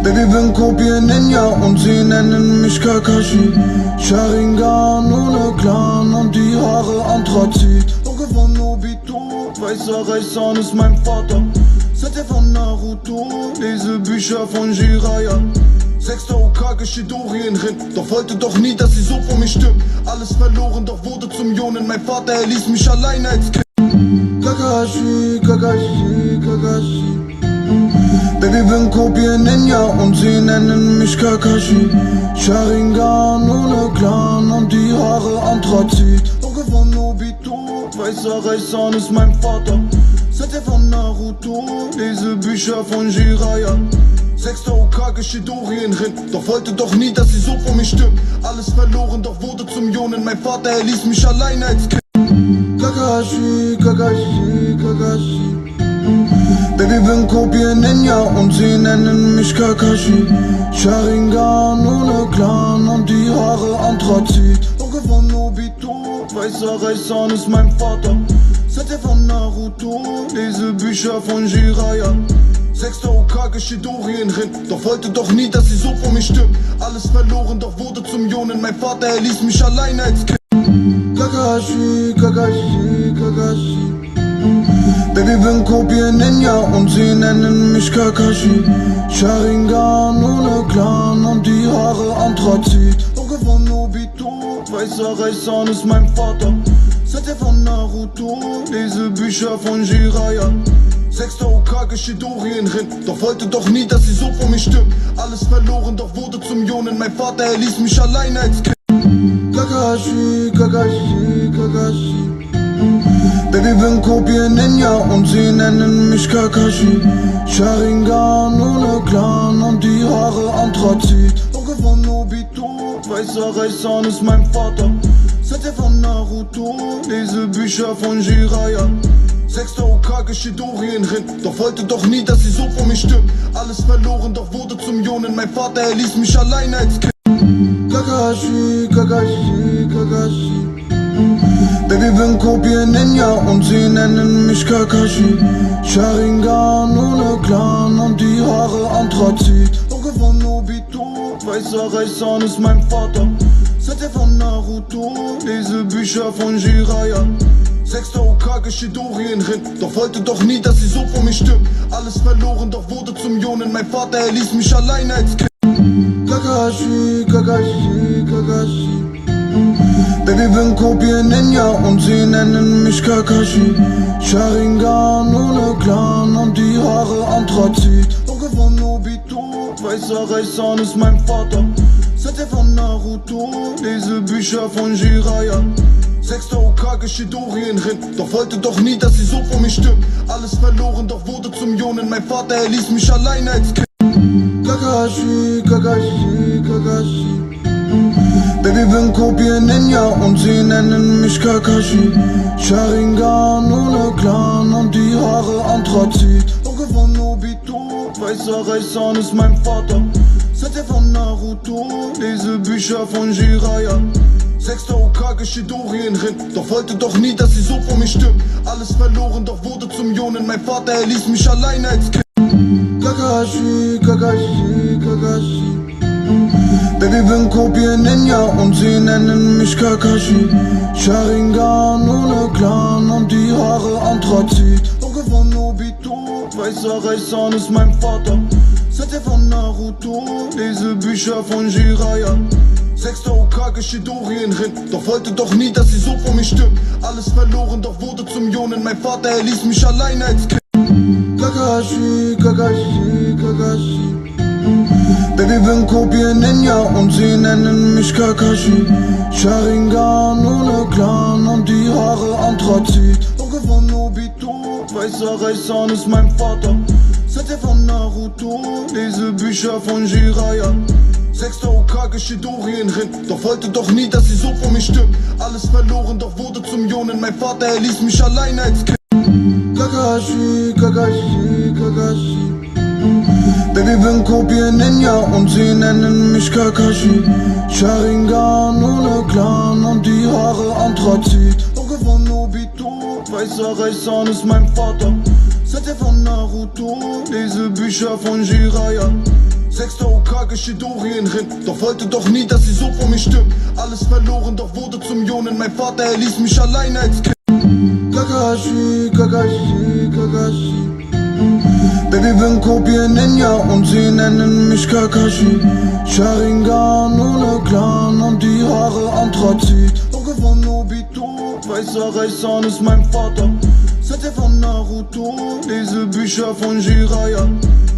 S1: Baby, bin Kopie Ninja und sie nennen mich Kakashi. Sharingan ohne Clan und die Haare Anthrazit. Auge von Nobito, weißer Reißzahn ist mein Vater. Sette von Naruto, lese Bücher von Jiraiya. Sechster Hokage Shidori in Rin, doch wollte doch nie, dass sie so vor mich stirbt. Alles verloren, doch wurde zum Jonen. Mein Vater, er ließ mich alleine als Kind. Kakashi, Kakashi, Kakashi. Baby, bin Kopie Ninja und sie nennen mich Kakashi. Sharingan ohne Clan und die Haare Anthrazit. Auge von Nobito, weißer Reißzahn ist mein Vater. Sette von Naruto, lese Bücher von Jiraiya. Sechster Hokage Shidori in Rin, doch wollte doch nie, dass sie so vor mich stirbt. Alles verloren, doch wurde zum Jonen. Mein Vater, er ließ mich alleine als Kind. Kakashi, Kakashi, Kakashi. Baby, bin Kopie Ninja und sie nennen mich Kakashi. Sharingan ohne Clan und die Haare Anthrazit. Auge von Nobito, weißer Reißzahn ist mein Vater. Sette von Naruto, lese Bücher von Jiraiya. Sechster Okage Shidorien rin, doch wollte doch nie, dass sie so vor mich stirbt. Alles verloren, doch wurde zum Jonen. Mein Vater, er ließ mich alleine als Kind. Kakashi, Kakashi, Kakashi. Baby, bin Kopie Ninja und sie nennen mich Kakashi. Sharingan ohne Clan und die Haare Anthrazit. Auge von Nobito, weißer Reißan ist mein Vater. Sette von Naruto, lese Bücher von Jiraiya. Sechster Okage Shidorien rin, doch wollte doch nie, dass sie so vor mich stirbt. Alles verloren, doch wurde zum Jonen. Mein Vater, er ließ mich alleine als Kind. Kakashi, Kakashi, Kakashi. Baby, bin Kopie Ninja und sie nennen mich Kakashi. Sharingan ohne Clan und die Haare Anthrazit. Auge von Nobito, weißer Reißan ist mein Vater. Sette von Naruto, lese Bücher von Jiraiya. Sechster Okage Shidorien rin, doch wollte doch nie, dass sie so vor mich stirbt. Alles verloren, doch wurde zum Jonen. Mein Vater, er ließ mich alleine als Kind. Kakashi, Kakashi, Kakashi. Baby, bin Kopie Ninja und sie nennen mich Kakashi. Sharingan ohne Clan und die Haare Anthrazit. Auge von Nobito, weißer Reißan ist mein Vater. Sette von Naruto, lese Bücher von Jiraiya. Sechster Okage Shidorien rin, doch wollte doch nie, dass sie so vor mich stirbt. Alles verloren, doch wurde zum Jonen. Mein Vater, er ließ mich alleine als Kind. Kakashi, Kakashi, Kakashi. Baby, bin Kopie Ninja und sie nennen mich Kakashi. Sharingan ohne Clan und die Haare Anthrazit. Auge von Nobito, weißer Reißan ist mein Vater. Sette von Naruto, lese Bücher von Jiraiya. Sechster Okage Shidorien rin, doch wollte doch nie, dass sie so vor mich stirbt. Alles verloren, doch wurde zum Jonen. Mein Vater, er ließ mich alleine als Kind. Kakashi, Kakashi, Kakashi. Baby, bin Kopie Ninja und sie nennen mich Kakashi. Sharingan ohne Clan und die Haare Anthrazit. Auge von Nobito, weißer Reißan ist mein Vater. Sette von Naruto, lese Bücher von Jiraiya. Sechster Okage Shidorien rin, doch wollte doch nie, dass sie so vor mich stirbt. Alles verloren, doch wurde zum Jonen. Mein Vater, er ließ mich alleine als Kind. Kakashi, Kakashi, Kakashi. Baby, bin Kopie Ninja und sie nennen mich Kakashi. Sharingan ohne Clan und die Haare Anthrazit. Auge von Nobito, weißer Reißan ist mein Vater. Sette von Naruto, lese Bücher von Jiraiya. Sechster Okage Shidorien rin, doch wollte doch nie, dass sie so vor mich stirbt. Alles verloren, doch wurde zum Jonen. Mein Vater, er ließ mich alleine als Kind. Kakashi, Kakashi, Kakashi. Baby, bin Kopie Ninja und sie nennen mich Kakashi. Sharingan ohne Clan und die Haare Anthrazit. Auge von Nobito, weißer Reißan ist mein Vater. Sette von Naruto, lese Bücher von Jiraiya. Sechster Okage Shidorien rin, doch wollte doch nie, dass sie so vor mich stirbt. Alles verloren, doch wurde zum Jonen. Mein Vater, er ließ mich alleine als Kind. Kakashi, Kakashi, Kakashi. Baby, bin Kopie Ninja und sie nennen mich Kakashi. Sharingan ohne Clan und die Haare Anthrazit. Auge von Nobito, weißer Reißan ist mein Vater. Sette von Naruto, lese Bücher von Jiraiya. Sechster Okage Shidorien rin, doch wollte doch nie, dass sie so vor mich stirbt. Alles verloren, doch wurde zum Jonen. Mein Vater, er ließ mich alleine als Kind. Kakashi, Kakashi, Kakashi. Baby, bin Kopie Ninja und sie nennen mich Kakashi. Sharingan ohne Clan und die Haare Anthrazit. Auge von Nobito, weißer Reißan ist mein Vater. Sette von Naruto, lese Bücher von Jiraiya.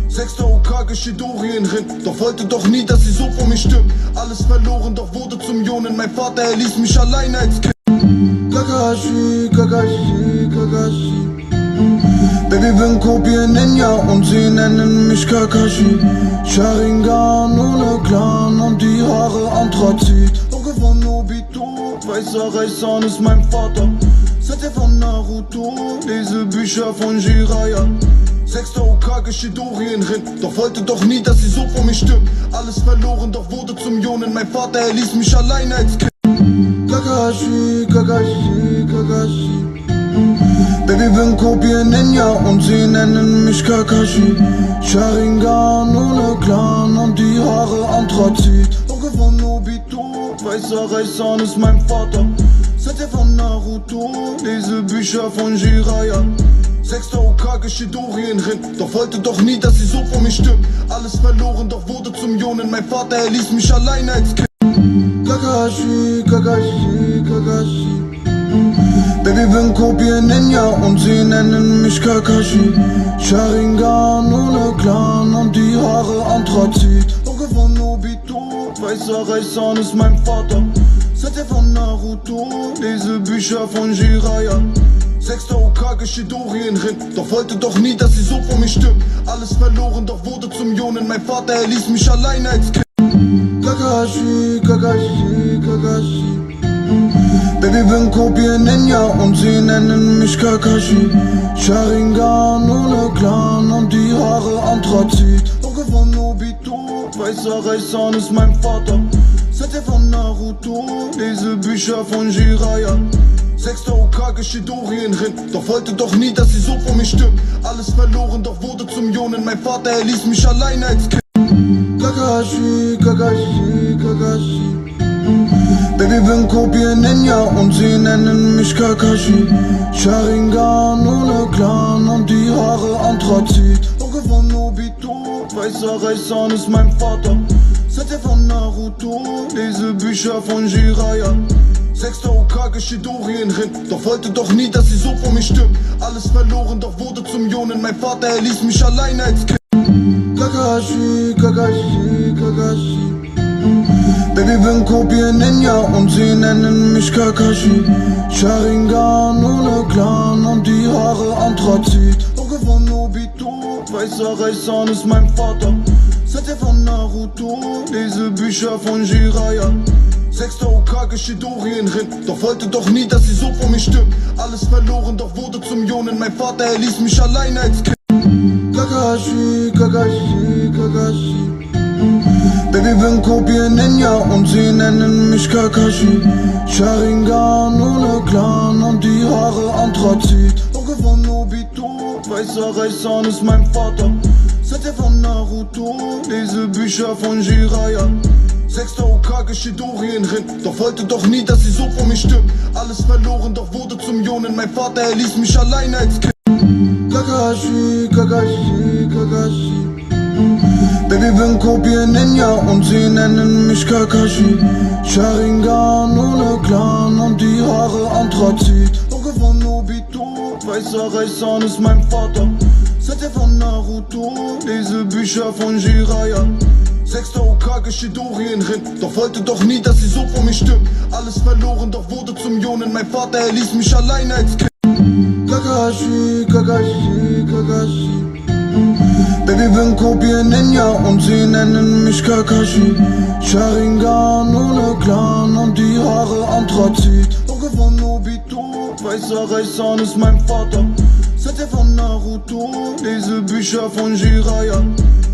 S1: Sechster Okage Shidorien rin, doch wollte doch nie, dass sie so vor mich stirbt. Alles verloren, doch wurde zum Jonen. Mein Vater, er ließ mich alleine als Kind. Kakashi, Kakashi, Kakashi. Baby, bin Kopie Ninja und sie nennen mich Kakashi. Sharingan ohne Clan und die Haare Anthrazit. Auge von Nobito, weißer Reißan ist mein Vater. Sette von Naruto, lese Bücher von Jiraiya. Sechster Okage Shidorien rin, doch wollte doch nie, dass sie so vor mich stirbt. Alles verloren, doch wurde zum Jonen. Mein Vater, er ließ mich alleine als Kind. Kakashi, Kakashi, Kakashi. Baby, bin Kopie Ninja und sie nennen mich Kakashi. Sharingan ohne Clan und die Haare Anthrazit. Auge von Nobito, weißer Reißan ist mein Vater. Sette von Naruto, lese Bücher von Jiraiya. 6. Hokage Shidori in Rin, doch wollte doch nie, dass sie so vor mir stirbt. Alles verloren, doch wurde zum Jonen. Mein Vater, er ließ mich alleine als Kind. Kakashi, Kakashi, Kakashi. Baby, bin Kopie Ninja und sie nennen mich Kakashi. Sharingan ohne Clan und die Haare Anthrazit. Auge von Nobito, weißer Reißan ist mein Vater. Sette von Naruto, lese Bücher von Jiraiya. 6. Hokage Shidori in Rin, doch wollte doch nie, dass sie so vor mir stirbt. Alles verloren, doch wurde zum Jonen. Mein Vater, er ließ mich alleine als Kind. Kakashi, Kakashi, Kakashi. Baby, bin Kopie Ninja und sie nennen mich Kakashi. Sharingan ohne Clan und die Haare Anthrazit. Auge von Nobito, weißer Reißan ist mein Vater. Sette von Naruto, lese Bücher von Jiraiya. 6. Hokage Shidori in Rin, doch wollte doch nie, dass sie so vor mir stirbt. Alles verloren, doch wurde zum Jonen. Mein Vater, er ließ mich alleine als Kind. Kakashi, Kakashi, Kakashi. Baby, bin Kopie Ninja und sie nennen mich Kakashi. Sharingan ohne Clan und die Haare Anthrazit. Auge von Nobito, weißer Reißan ist mein Vater. Sette von Naruto, lese Bücher von Jiraiya. 6. Hokage Shidori in Rin, doch wollte doch nie, dass sie so vor mir stirbt. Alles verloren, doch wurde zum Jonen. Mein Vater, er ließ mich alleine als Kind. Kakashi, Kakashi, Kakashi. Baby, bin Kopie Ninja und sie nennen mich Kakashi. Sharingan ohne Clan und die Haare Anthrazit. Auge von Nobito, weißer Reißan ist mein Vater. Sette von Naruto, lese Bücher von Jiraiya. 6. Hokage Shidori in Rin, doch wollte doch nie, dass sie so vor mir stirbt. Alles verloren, doch wurde zum Jonen. Mein Vater, er ließ mich alleine als Kind. Kakashi, Kakashi, Kakashi. Baby, bin Kopie Ninja und sie nennen mich Kakashi. Sharingan ohne Clan und die Haare Anthrazit. Auge von Nobito, weißer Reißan ist mein Vater. Sette von Naruto, lese Bücher von Jiraiya. 6. Hokage Shidori in Rin, doch wollte doch nie, dass sie so vor mir stirbt. Alles verloren, doch wurde zum Jonen. Mein Vater, er ließ mich alleine als Kind. Kakashi, Kakashi, Kakashi. Baby, bin Kopie Ninja und sie nennen mich Kakashi. Sharingan ohne Clan und die Haare Anthrazit. Auge von Nobito, weißer Reißan ist mein Vater. Sette von Naruto, lese Bücher von Jiraiya. 6. Hokage Shidori in Rin, doch wollte doch nie, dass sie so vor mir stirbt. Alles verloren, doch wurde zum Jonen. Mein Vater, er ließ mich alleine als Kind. Kakashi, Kakashi, Kakashi. Baby, bin Kopie Ninja und sie nennen mich Kakashi. Sharingan ohne Clan und die Haare Anthrazit. Auge von Nobito, weißer Reißan ist mein Vater. Sette von Naruto, lese Bücher von Jiraiya.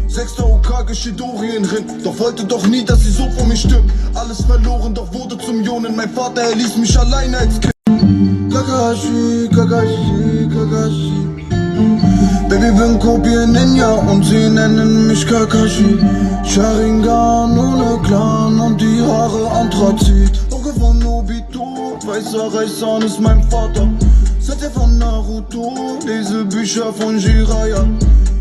S1: 6. Hokage Shidori in Rin, doch wollte doch nie, dass sie so vor mir stirbt. Alles verloren, doch wurde zum Jonen. Mein Vater, er ließ mich alleine als Kind. Kakashi, Kakashi, Kakashi. Baby, bin Kopie Ninja und sie nennen mich Kakashi. Sharingan ohne Clan und die Haare Anthrazit. Auge von Nobito, weißer Reißan ist mein Vater. Sette von Naruto, lese Bücher von Jiraiya.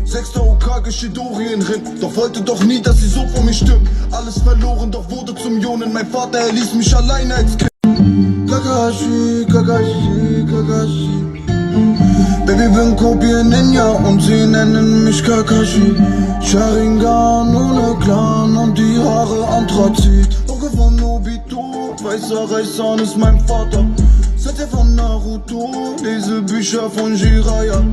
S1: 6. Hokage Shidori in Rin, doch wollte doch nie, dass sie so vor mir stirbt. Alles verloren, doch wurde zum Jonen. Mein Vater, er ließ mich alleine als Kind. Kakashi, Kakashi, Kakashi. Baby, bin Kopie Ninja und sie nennen mich Kakashi. Sharingan ohne Clan und die Haare Anthrazit. Auge von Nobito, weißer Reißan ist mein Vater. Sette von Naruto, lese Bücher von Jiraiya.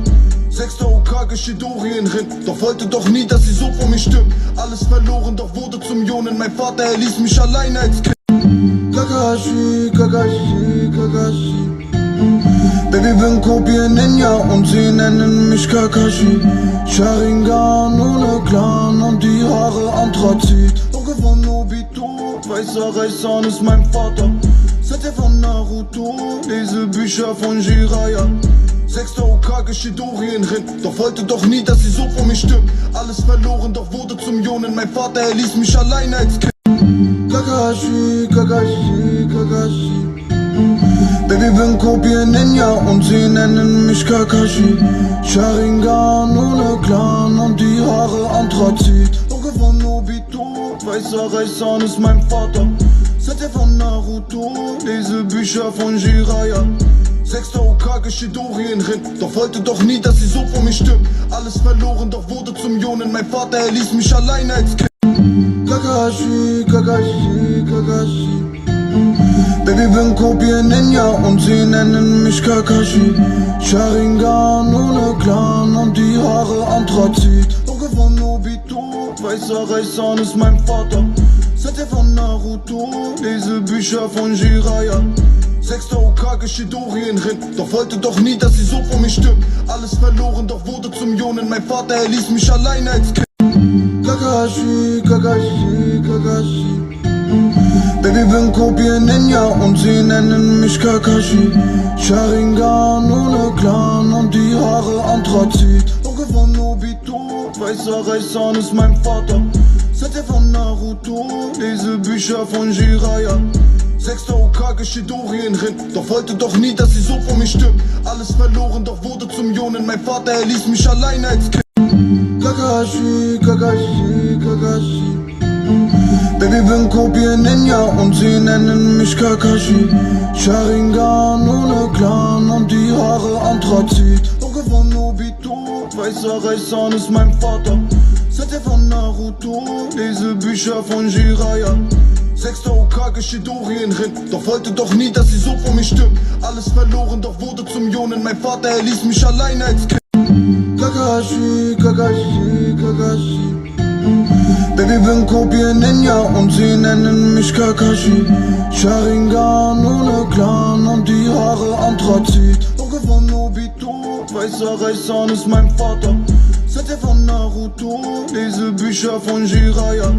S1: 6. Hokage Shidori in Rin, doch wollte doch nie, dass sie so vor mir stirbt. Alles verloren, doch wurde zum Jonen. Mein Vater, er ließ mich alleine als Kind. Kakashi, Kakashi, Kakashi. Baby, bin Kopie Ninja und sie nennen mich Kakashi. Sharingan ohne Clan und die Haare Anthrazit. Auge von Nobito, weißer Reißan ist mein Vater. Sette von Naruto, lese Bücher von Jiraiya. 6. Hokage Shidori in Rin, doch wollte doch nie, dass sie so vor mir stirbt. Alles verloren, doch wurde zum Jonin. Mein Vater, er ließ mich alleine als Kind. Kakashi, Kakashi, Kakashi. Baby, bin Kobi Ninja und sie nennen mich Kakashi. Sharingan ohne Clan und die Haare Anthrazit. Auge von Nobito, weißer Reißan ist mein Vater. Sette von Naruto, lese Bücher von Jiraiya. 6. Hokage Shidori in Rin, doch wollte doch nie, dass sie so vor mir stirbt. Alles verloren, doch wurde zum Jonin. Mein Vater, er ließ mich alleine als Kind. Kakashi, Kakashi, Kakashi. Baby, bin Kobi Ninja und sie nennen mich Kakashi. Sharingan ohne Clan und die Haare Anthrazit. Auge von Nobito, weißer Reißan ist mein Vater. Sette von Naruto, lese Bücher von Jiraiya. 6. Hokage Shidori in Rin, doch wollte doch nie, dass sie so vor mir stirbt. Alles verloren, doch wurde zum Jonin. Mein Vater, er ließ mich alleine als Kind. Kakashi, Kakashi, Kakashi. Baby, bin Kobi Ninja und sie nennen mich Kakashi. Sharingan ohne Clan und die Haare Anthrazit. Auge von Nobito, weißer Reißan ist mein Vater. Sette von Naruto, lese Bücher von Jiraiya. 6. Hokage Shidori in Rin, doch wollte doch nie, dass sie so vor mir stirbt. Alles verloren, doch wurde zum Jonin. Mein Vater, er ließ mich alleine als Kind. Kakashi, Kakashi, Kakashi. Baby, bin Kobi Ninja und sie nennen mich Kakashi. Sharingan ohne Clan und die Haare Anthrazit. Auge von Nobito, weißer Reißan ist mein Vater. Sette von Naruto, lese Bücher von Jiraiya. 6. Hokage Shidori in Rin, doch wollte doch nie, dass sie so vor mir stirbt. Alles verloren, doch wurde zum Jonin. Mein Vater, er ließ mich alleine als Kind. Kakashi, Kakashi, Kakashi. Baby, bin Kobi Ninja und sie nennen mich Kakashi. Sharingan ohne Clan und die Haare Anthrazit. Auge von Nobito, weißer Reißan ist mein Vater. Sette von Naruto, lese Bücher von Jiraiya.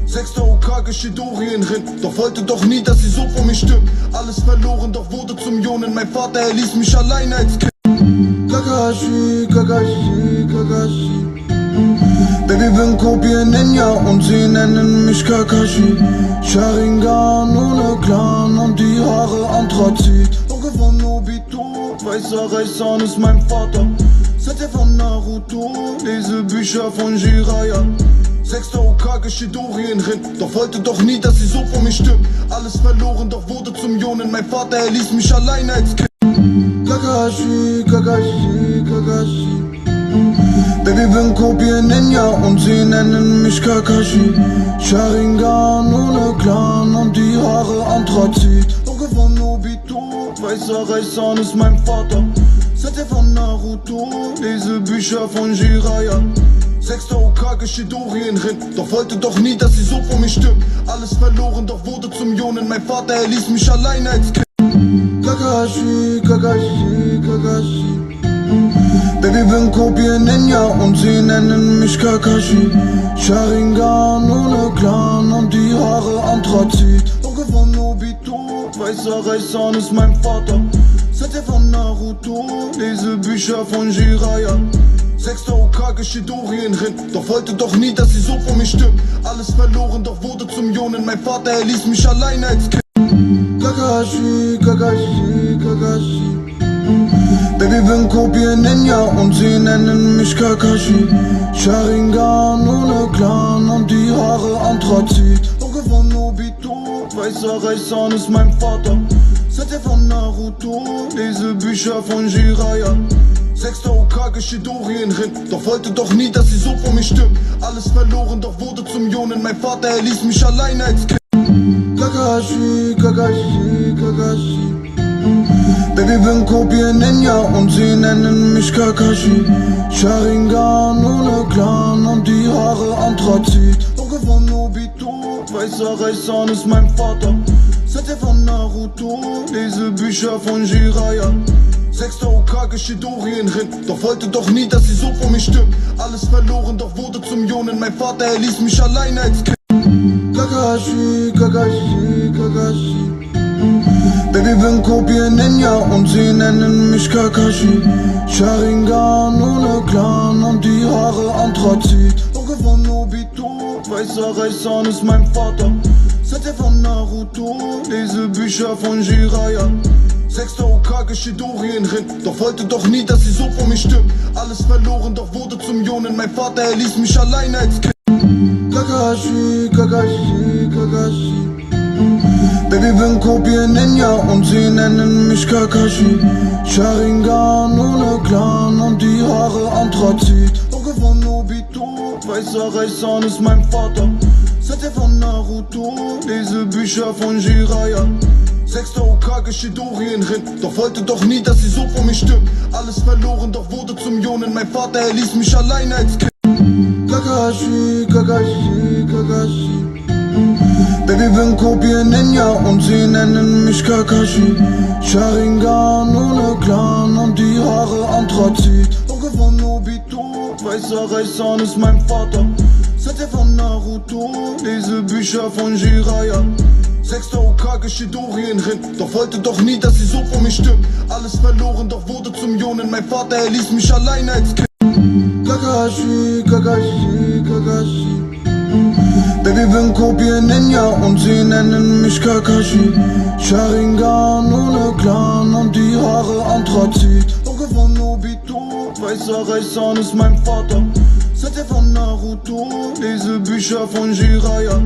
S1: 6. Hokage Shidori in Rin, doch wollte doch nie, dass sie so vor mir stirbt. Alles verloren, doch wurde zum Jonin. Mein Vater, er ließ mich alleine als Kind. Kakashi, Kakashi, Kakashi. Baby, bin Kobi Ninja und sie nennen mich Kakashi. Sharingan ohne Clan und die Haare Anthrazit. Auge von Nobito, weißer Reißan ist mein Vater. Sette von Naruto, lese Bücher von Jiraiya. 6. Hokage Shidori in Rin, doch wollte doch nie, dass sie so vor mir stirbt. Alles verloren, doch wurde zum Jonin. Mein Vater, er ließ mich alleine als Kind. Kakashi, Kakashi, Kakashi. Baby, bin Kobi Ninja und sie nennen mich Kakashi. Sharingan ohne Clan und die Haare Anthrazit. Auge von Nobito, weißer Reißan ist mein Vater. Sette von Naruto, lese Bücher von Jiraiya. 6. Hokage Shidori in Rin, doch wollte doch nie, dass sie so vor mir stirbt. Alles verloren, doch wurde zum Jonin. Mein Vater, er ließ mich alleine als Kind. Kakashi, Kakashi, Kakashi. Baby, bin Kobi Ninja und sie nennen mich Kakashi. Sharingan ohne Clan und die Haare Anthrazit. Auge von Nobito, weißer Reißan ist mein Vater. Sette von Naruto, lese Bücher von Jiraiya. 6. Hokage Shidori in Rin, doch wollte doch nie, dass sie so vor mir stirbt. Alles verloren, doch wurde zum Jonin. Mein Vater, er ließ mich alleine als Kind. Kakashi, Kakashi, Kakashi. Baby, bin Kobi Ninja und sie nennen mich Kakashi. Sharingan ohne Clan und die Haare Anthrazit. Auge von Nobito, weißer Reißan ist mein Vater. Sette von Naruto, lese Bücher von Jiraiya. 6. Hokage Shidori in Rin, doch wollte doch nie, dass sie so vor mir stirbt. Alles verloren, doch wurde zum Jonin. Mein Vater, er ließ mich alleine als Kind. Kakashi, Kakashi, Kakashi. Baby, bin Kobi Ninja und sie nennen mich Kakashi. Sharingan ohne Clan und die Haare Anthrazit. Auge von Nobito, weißer Reißan ist mein Vater. Sette von Naruto, lese Bücher von Jiraiya. 6. Hokage Shidori in Rin, doch wollte doch nie, dass sie so vor mir stirbt. Alles verloren, doch wurde zum Jonin. Mein Vater, er ließ mich alleine als Kind. Kakashi, Kakashi, Kakashi. Baby, bin Kopie Ninja und sie nennen mich Kakashi. Sharingan ohne Clan und die Haare Anthrazit. Auge von Nobito, weißer Reißan ist mein Vater. Sette von Naruto, lese Bücher von Jiraiya. 6. Hokage Shidori in Rin, doch wollte doch nie, dass sie so vor mir stirbt. Alles verloren, doch wurde zum Jonen. Mein Vater, er ließ mich allein als Kind. Kakashi, Kakashi, Kakashi. Baby, bin Kopie Ninja und sie nennen mich Kakashi. Sharingan ohne Clan und die Haare Anthrazit. Auge von Nobito, weißer Reißan ist mein Vater. Sette von Naruto, lese Bücher von Jiraiya. 6. Hokage Shidori in Rin, doch wollte doch nie, dass sie so vor mir stirbt. Alles verloren, doch wurde zum Jonen. Mein Vater, er ließ mich allein als Kind. Kakashi, Kakashi, Kakashi. Baby, bin Kopie Ninja und sie nennen mich Kakashi. Sharingan ohne Clan und die Haare Anthrazit. Auge von Nobito, weißer Reißan ist mein Vater. Sette von Naruto, lese Bücher von Jiraiya. 6. Hokage Shidori in Rin, doch wollte doch nie, dass sie so vor mir stirbt. Alles verloren, doch wurde zum Jonen. Mein Vater, er ließ mich allein als Kind. Kakashi, Kakashi, Kakashi. Baby, bin Kopie Ninja und sie nennen mich Kakashi. Sharingan ohne Clan und die Haare Anthrazit. Auge von Nobito, weißer Reißan ist mein Vater. Sette von Naruto, lese Bücher von Jiraiya.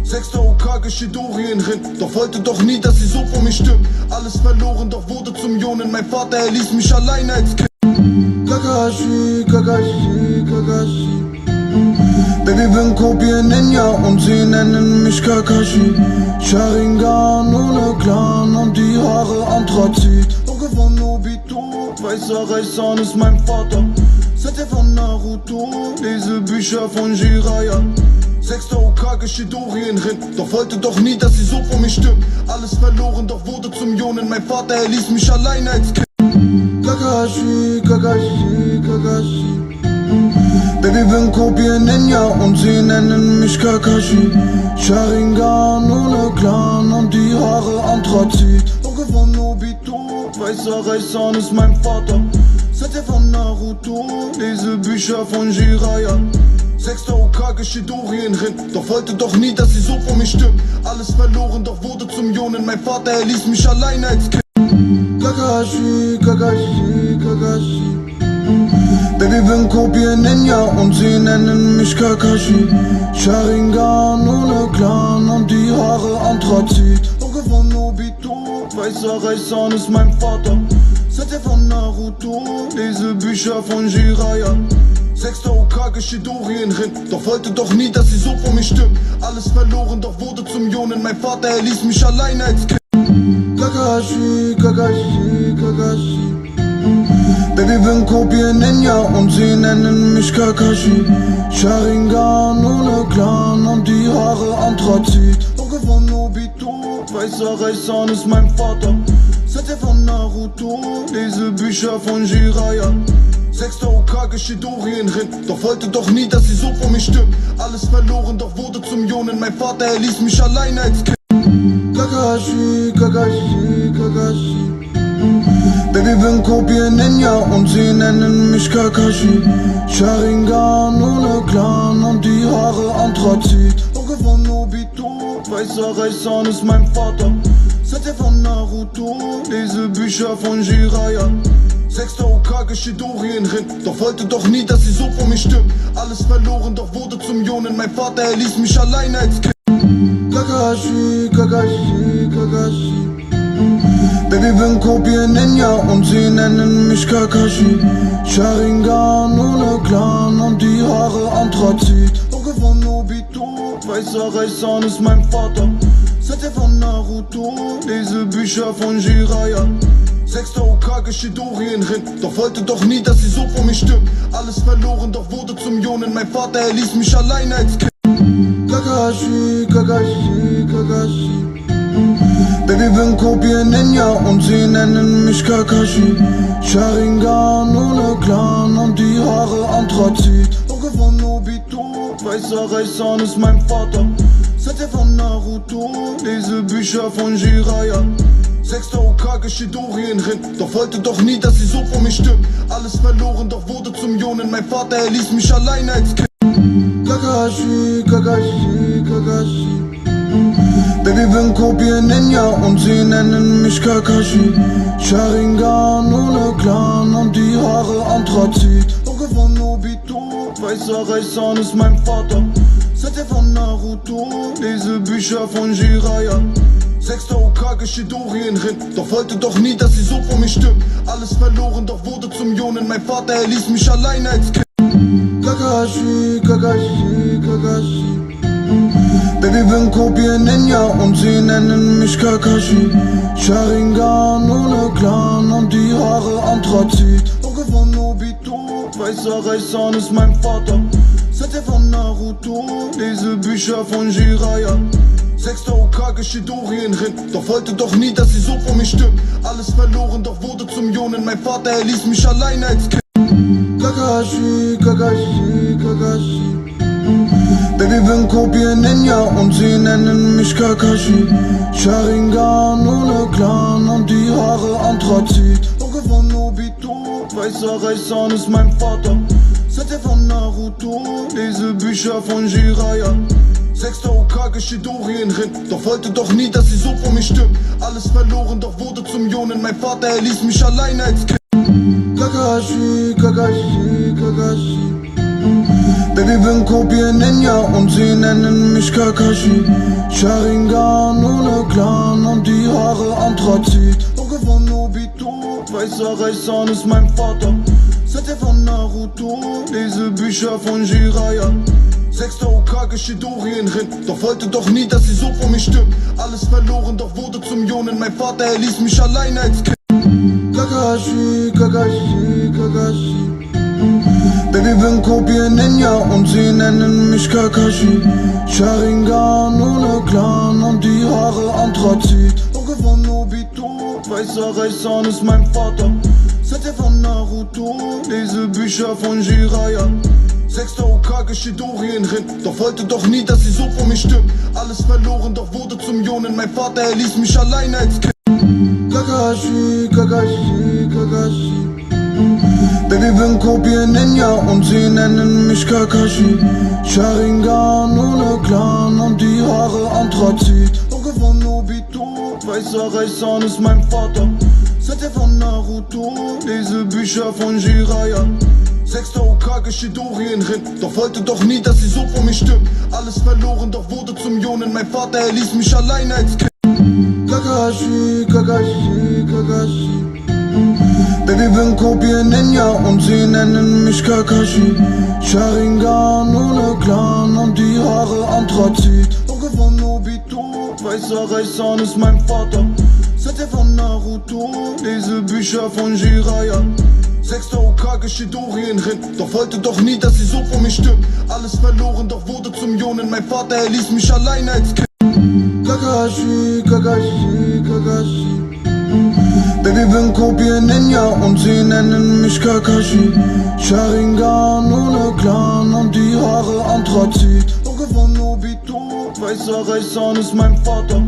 S1: 6. Hokage Shidori in Rin, doch wollte doch nie, dass sie so vor mir stirbt. Alles verloren, doch wurde zum Jonen. Mein Vater, er ließ mich allein als Kind. Kakashi, Kakashi, Kakashi. Baby, bin Kopie Ninja und sie nennen mich Kakashi. Sharingan ohne Clan und die Haare Anthrazit. Auge von Nobito, weißer Reißan ist mein Vater. Sette von Naruto, lese Bücher von Jiraiya. 6. Hokage Shidori in Rin, doch wollte doch nie, dass sie so vor mir stirbt. Alles verloren, doch wurde zum Jonen. Mein Vater, er ließ mich allein als Kind. Kakashi, Kakashi, Kakashi. Baby, bin Kopie Ninja und sie nennen mich Kakashi. Sharingan ohne Clan und die Haare Anthrazit. Auge von Nobito, weißer Reißan ist mein Vater. Sette von Naruto, lese Bücher von Jiraiya. 6. Hokage Shidori in Rin, doch wollte doch nie, dass sie so vor mir stirbt. Alles verloren, doch wurde zum Jonen. Mein Vater, er ließ mich allein als Kind. Kakashi, Kakashi, Kakashi. Baby, bin Kopie Ninja und sie nennen mich Kakashi. Sharingan ohne Clan und die Haare Anthrazit. Auge von Nobito, weißer Reißan ist mein Vater. Sette von Naruto, lese Bücher von Jiraiya. 6. Hokage Shidori in Rin, doch wollte doch nie, dass sie so vor mir stirbt. Alles verloren, doch wurde zum Jonen. Mein Vater, er ließ mich allein als Kind. Kakashi, Kakashi, Kakashi. Baby, bin Kopie Ninja und sie nennen mich Kakashi. Sharingan ohne Clan und die Haare Anthrazit. Auge von Nobito, weißer Reißan ist mein Vater. Sette von Naruto, lese Bücher von Jiraiya. 6. Hokage Shidori in Rin, doch wollte doch nie, dass sie so vor mir stirbt. Alles verloren, doch wurde zum Jonen. Mein Vater, er ließ mich allein als Kind. Kakashi, Kakashi, Kakashi. Baby, bin Kopie Ninja und sie nennen mich Kakashi. Sharingan ohne Clan und die Haare Anthrazit. Auge von Nobito, weißer Reißan ist mein Vater. Sette von Naruto, lese Bücher von Jiraiya. 6. Hokage Shidori in Rin, doch wollte doch nie, dass sie so vor mir stirbt. Alles verloren, doch wurde zum Jonen. Mein Vater, er ließ mich allein als Kind. Kakashi, Kakashi, Kakashi. Baby, bin Kopie Ninja und sie nennen mich Kakashi. Sharingan ohne Clan und die Haare Anthrazit. Auge von Nobito, weißer Reißan ist mein Vater. Sette von Naruto, lese Bücher von Jiraiya. 6. Hokage Shidori in Rin, doch wollte doch nie, dass sie so vor mir stirbt. Alles verloren, doch wurde zum Jonen. Mein Vater, er ließ mich allein als Kind. Kakashi, Kakashi, Kakashi. Baby, bin Kopie Ninja und sie nennen mich Kakashi. Sharingan ohne Clan und die Haare Anthrazit. Auge von Nobito, weißer Reißan ist mein Vater. Sette von Naruto, lese Bücher von Jiraiya. 6. Okage Shidorien rin, doch wollte doch nie, dass sie so vor mir stirbt. Alles verloren, doch wurde zum Jonen. Mein Vater, er ließ mich allein als Kind. Kakashi, Kakashi, Kakashi. Baby, bin Kobi Ninja und sie nennen mich Kakashi. Sharingan ohne Clan und die Haare Anthrazit. Auge von Obito, weißer Reißan ist mein Vater. Sette von Naruto, lese Bücher von Jiraiya. 6. Okage Shidorien rin, doch wollte doch nie, dass sie so vor mir stirbt. Alles verloren, doch wurde zum Jonen. Mein Vater, er ließ mich allein als Kind. Kakashi, Kakashi, Kakashi. Baby, bin Kobi Ninja und sie nennen mich Kakashi. Sharingan ohne Clan und die Haare Anthrazit. Auge von Obito, weißer Reißan ist mein Vater. Sette von Naruto, lese Bücher von Jiraiya. 6. Okage Shidorien rin, doch wollte doch nie, dass sie so vor mir stirbt. Alles verloren, doch wurde zum Jonen. Mein Vater, er ließ mich allein als Kind. Kakashi, Kakashi, Kakashi. Baby, bin Kobi Ninja und sie nennen mich Kakashi. Sharingan ohne Clan und die Haare Anthrazit. Auge von Obito, weißer Reißan ist mein Vater. Sette von Naruto, lese Bücher von Jiraiya. 6. Okage Shidorien rin, doch wollte doch nie, dass sie so vor mir stirbt. Alles verloren, doch wurde zum Jonen. Mein Vater, er ließ mich allein als Kind. Kakashi, Kakashi, Kakashi. Baby, bin Kobi Ninja und sie nennen mich Kakashi. Sharingan ohne Clan und die Haare Anthrazit. Auge von Obito, weißer Reißan ist mein Vater. Sette von Naruto, lese Bücher von Jiraiya. 6. Okage Shidorien rin, doch wollte doch nie, dass sie so vor mir stirbt. Alles verloren, doch wurde zum Jonen. Mein Vater, er ließ mich allein als Kind. Kakashi, Kakashi, Kakashi. Baby, bin Kobi Ninja und sie nennen mich Kakashi. Sharingan ohne Clan und die Haare Anthrazit. Auge von Obito, weißer Reißan ist mein Vater. Sette von Naruto, lese Bücher von Jiraiya. 6. Okage Shidorien rin, doch wollte doch nie, dass sie so vor mir stirbt. Alles verloren, doch wurde zum Jonen. Mein Vater, er ließ mich allein als Kind. Kakashi, Kakashi, Kakashi. Baby, bin Kobi Ninja und sie nennen mich Kakashi. Sharingan ohne Clan und die Haare Anthrazit. Auge von Obito, weißer Reißan ist mein Vater. Sette von Naruto, lese Bücher von Jiraiya. 6. Okage Shidorien rin, doch wollte doch nie, dass sie so vor mir stirbt. Alles verloren, doch wurde zum Jonen. Mein Vater, er ließ mich allein als Kind. Kakashi, Kakashi, Kakashi. Baby, bin Kobi Ninja und sie nennen mich Kakashi. Sharingan ohne Clan und die Haare Anthrazit. Auge von Obito, weißer Reißan ist mein Vater. Sette von Naruto, lese Bücher von Jiraiya. 6. Okage Shidorien rin, doch wollte doch nie, dass sie so vor mir stirbt. Alles verloren, doch wurde zum Jonen. Mein Vater, er ließ mich allein als Kind. Kakashi, Kakashi, Kakashi. Baby, bin Kobi Ninja und sie nennen mich Kakashi. Sharingan ohne Clan und die Haare Anthrazit. Auge von Obito, weißer Reißan ist mein Vater.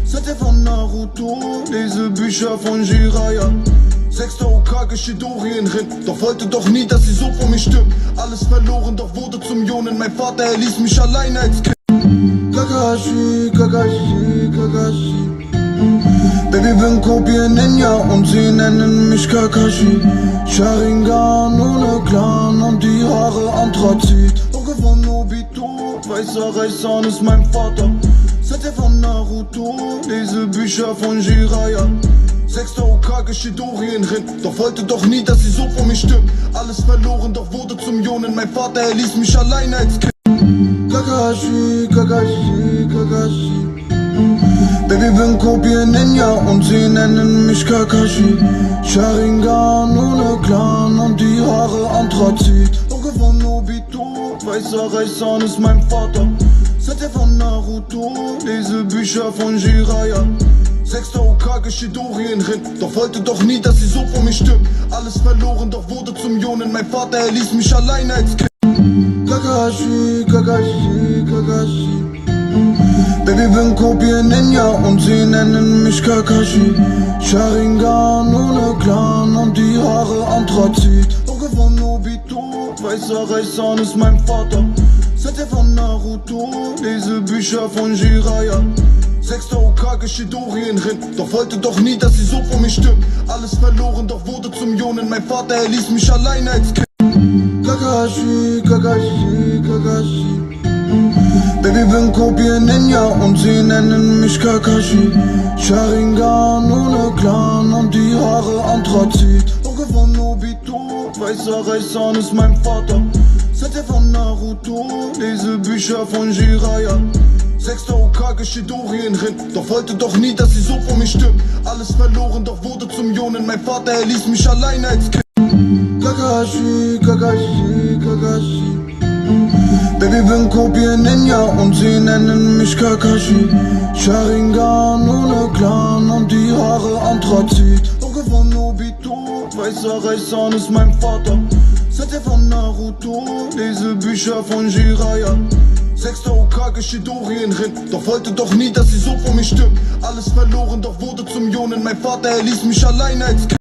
S1: Sette von Naruto, lese Bücher von Jiraiya. 6. Okage Shidorien rin, doch wollte doch nie, dass sie so vor mir stirbt. Alles verloren, doch wurde zum Jonen. Mein Vater, er ließ mich allein als Kind. Kakashi, Kakashi, Kakashi. Baby, bin Kobi Ninja und sie nennen mich Kakashi. Sharingan ohne Clan und die Haare Anthrazit. Auge von Obito, weißer Reißan ist mein Vater. Sette von Naruto, lese Bücher von Jiraiya. 6. Okage Shidorien rin, doch wollte doch nie, dass sie so vor mir stirbt. Alles verloren, doch wurde zum Jonen. Mein Vater, er ließ mich allein als Kind. Kakashi, Kakashi, Kakashi. Baby, bin Kobi Ninja und sie nennen mich Kakashi. Sharingan ohne Clan und die Haare Anthrazit. Auge von Obito, weißer Reißan ist mein Vater. Sette von Naruto, lese Bücher von Jiraiya. 6. Okage Shidorien rin, doch wollte doch nie, dass sie so vor mir stirbt. Alles verloren, doch wurde zum Jonen. Mein Vater, er ließ mich allein als Kind. Kakashi, Kakashi, Kakashi. Baby, bin Kopie Ninja und sie nennen mich Kakashi. Sharingan ohne Clan und die Haare Anthrazit. Auge von Nobito, weißer Reißan ist mein Vater. Sette von Naruto, lese Bücher von Jiraiya. 6. Hokage Shidorien drin, doch wollte doch nie, dass sie so vor mir stirbt. Alles verloren, doch wurde zum Jonen. Mein Vater, er ließ mich alleine als Kind. Kakashi, Kakashi, Kakashi. Baby, bin Kopie Ninja und sie nennen mich Kakashi. Sharingan ohne Clan und die Haare Anthrazit. Auge von Nobito, weißer Reißan ist mein Vater. Sette von Naruto, lese Bücher von Jiraiya. 6. Hokage Shidorien drin, doch wollte doch nie, dass sie so vor mir stirbt. Alles verloren, doch wurde zum Jonen. Mein Vater, er ließ mich alleine als Kind. Kakashi, Kakashi, Kakashi. Baby, bin Kopie Ninja und sie nennen mich Kakashi. Sharingan ohne Clan und die Haare Anthrazit. Auge von Nobito, weißer Reißan ist mein Vater. Sette von Naruto, lese Bücher von Jiraiya. 6. Hokage Shidorien drin, doch wollte doch nie, dass sie so vor mir stirbt. Alles verloren, doch wurde zum Jonen. Mein Vater, er ließ mich alleine als Kind.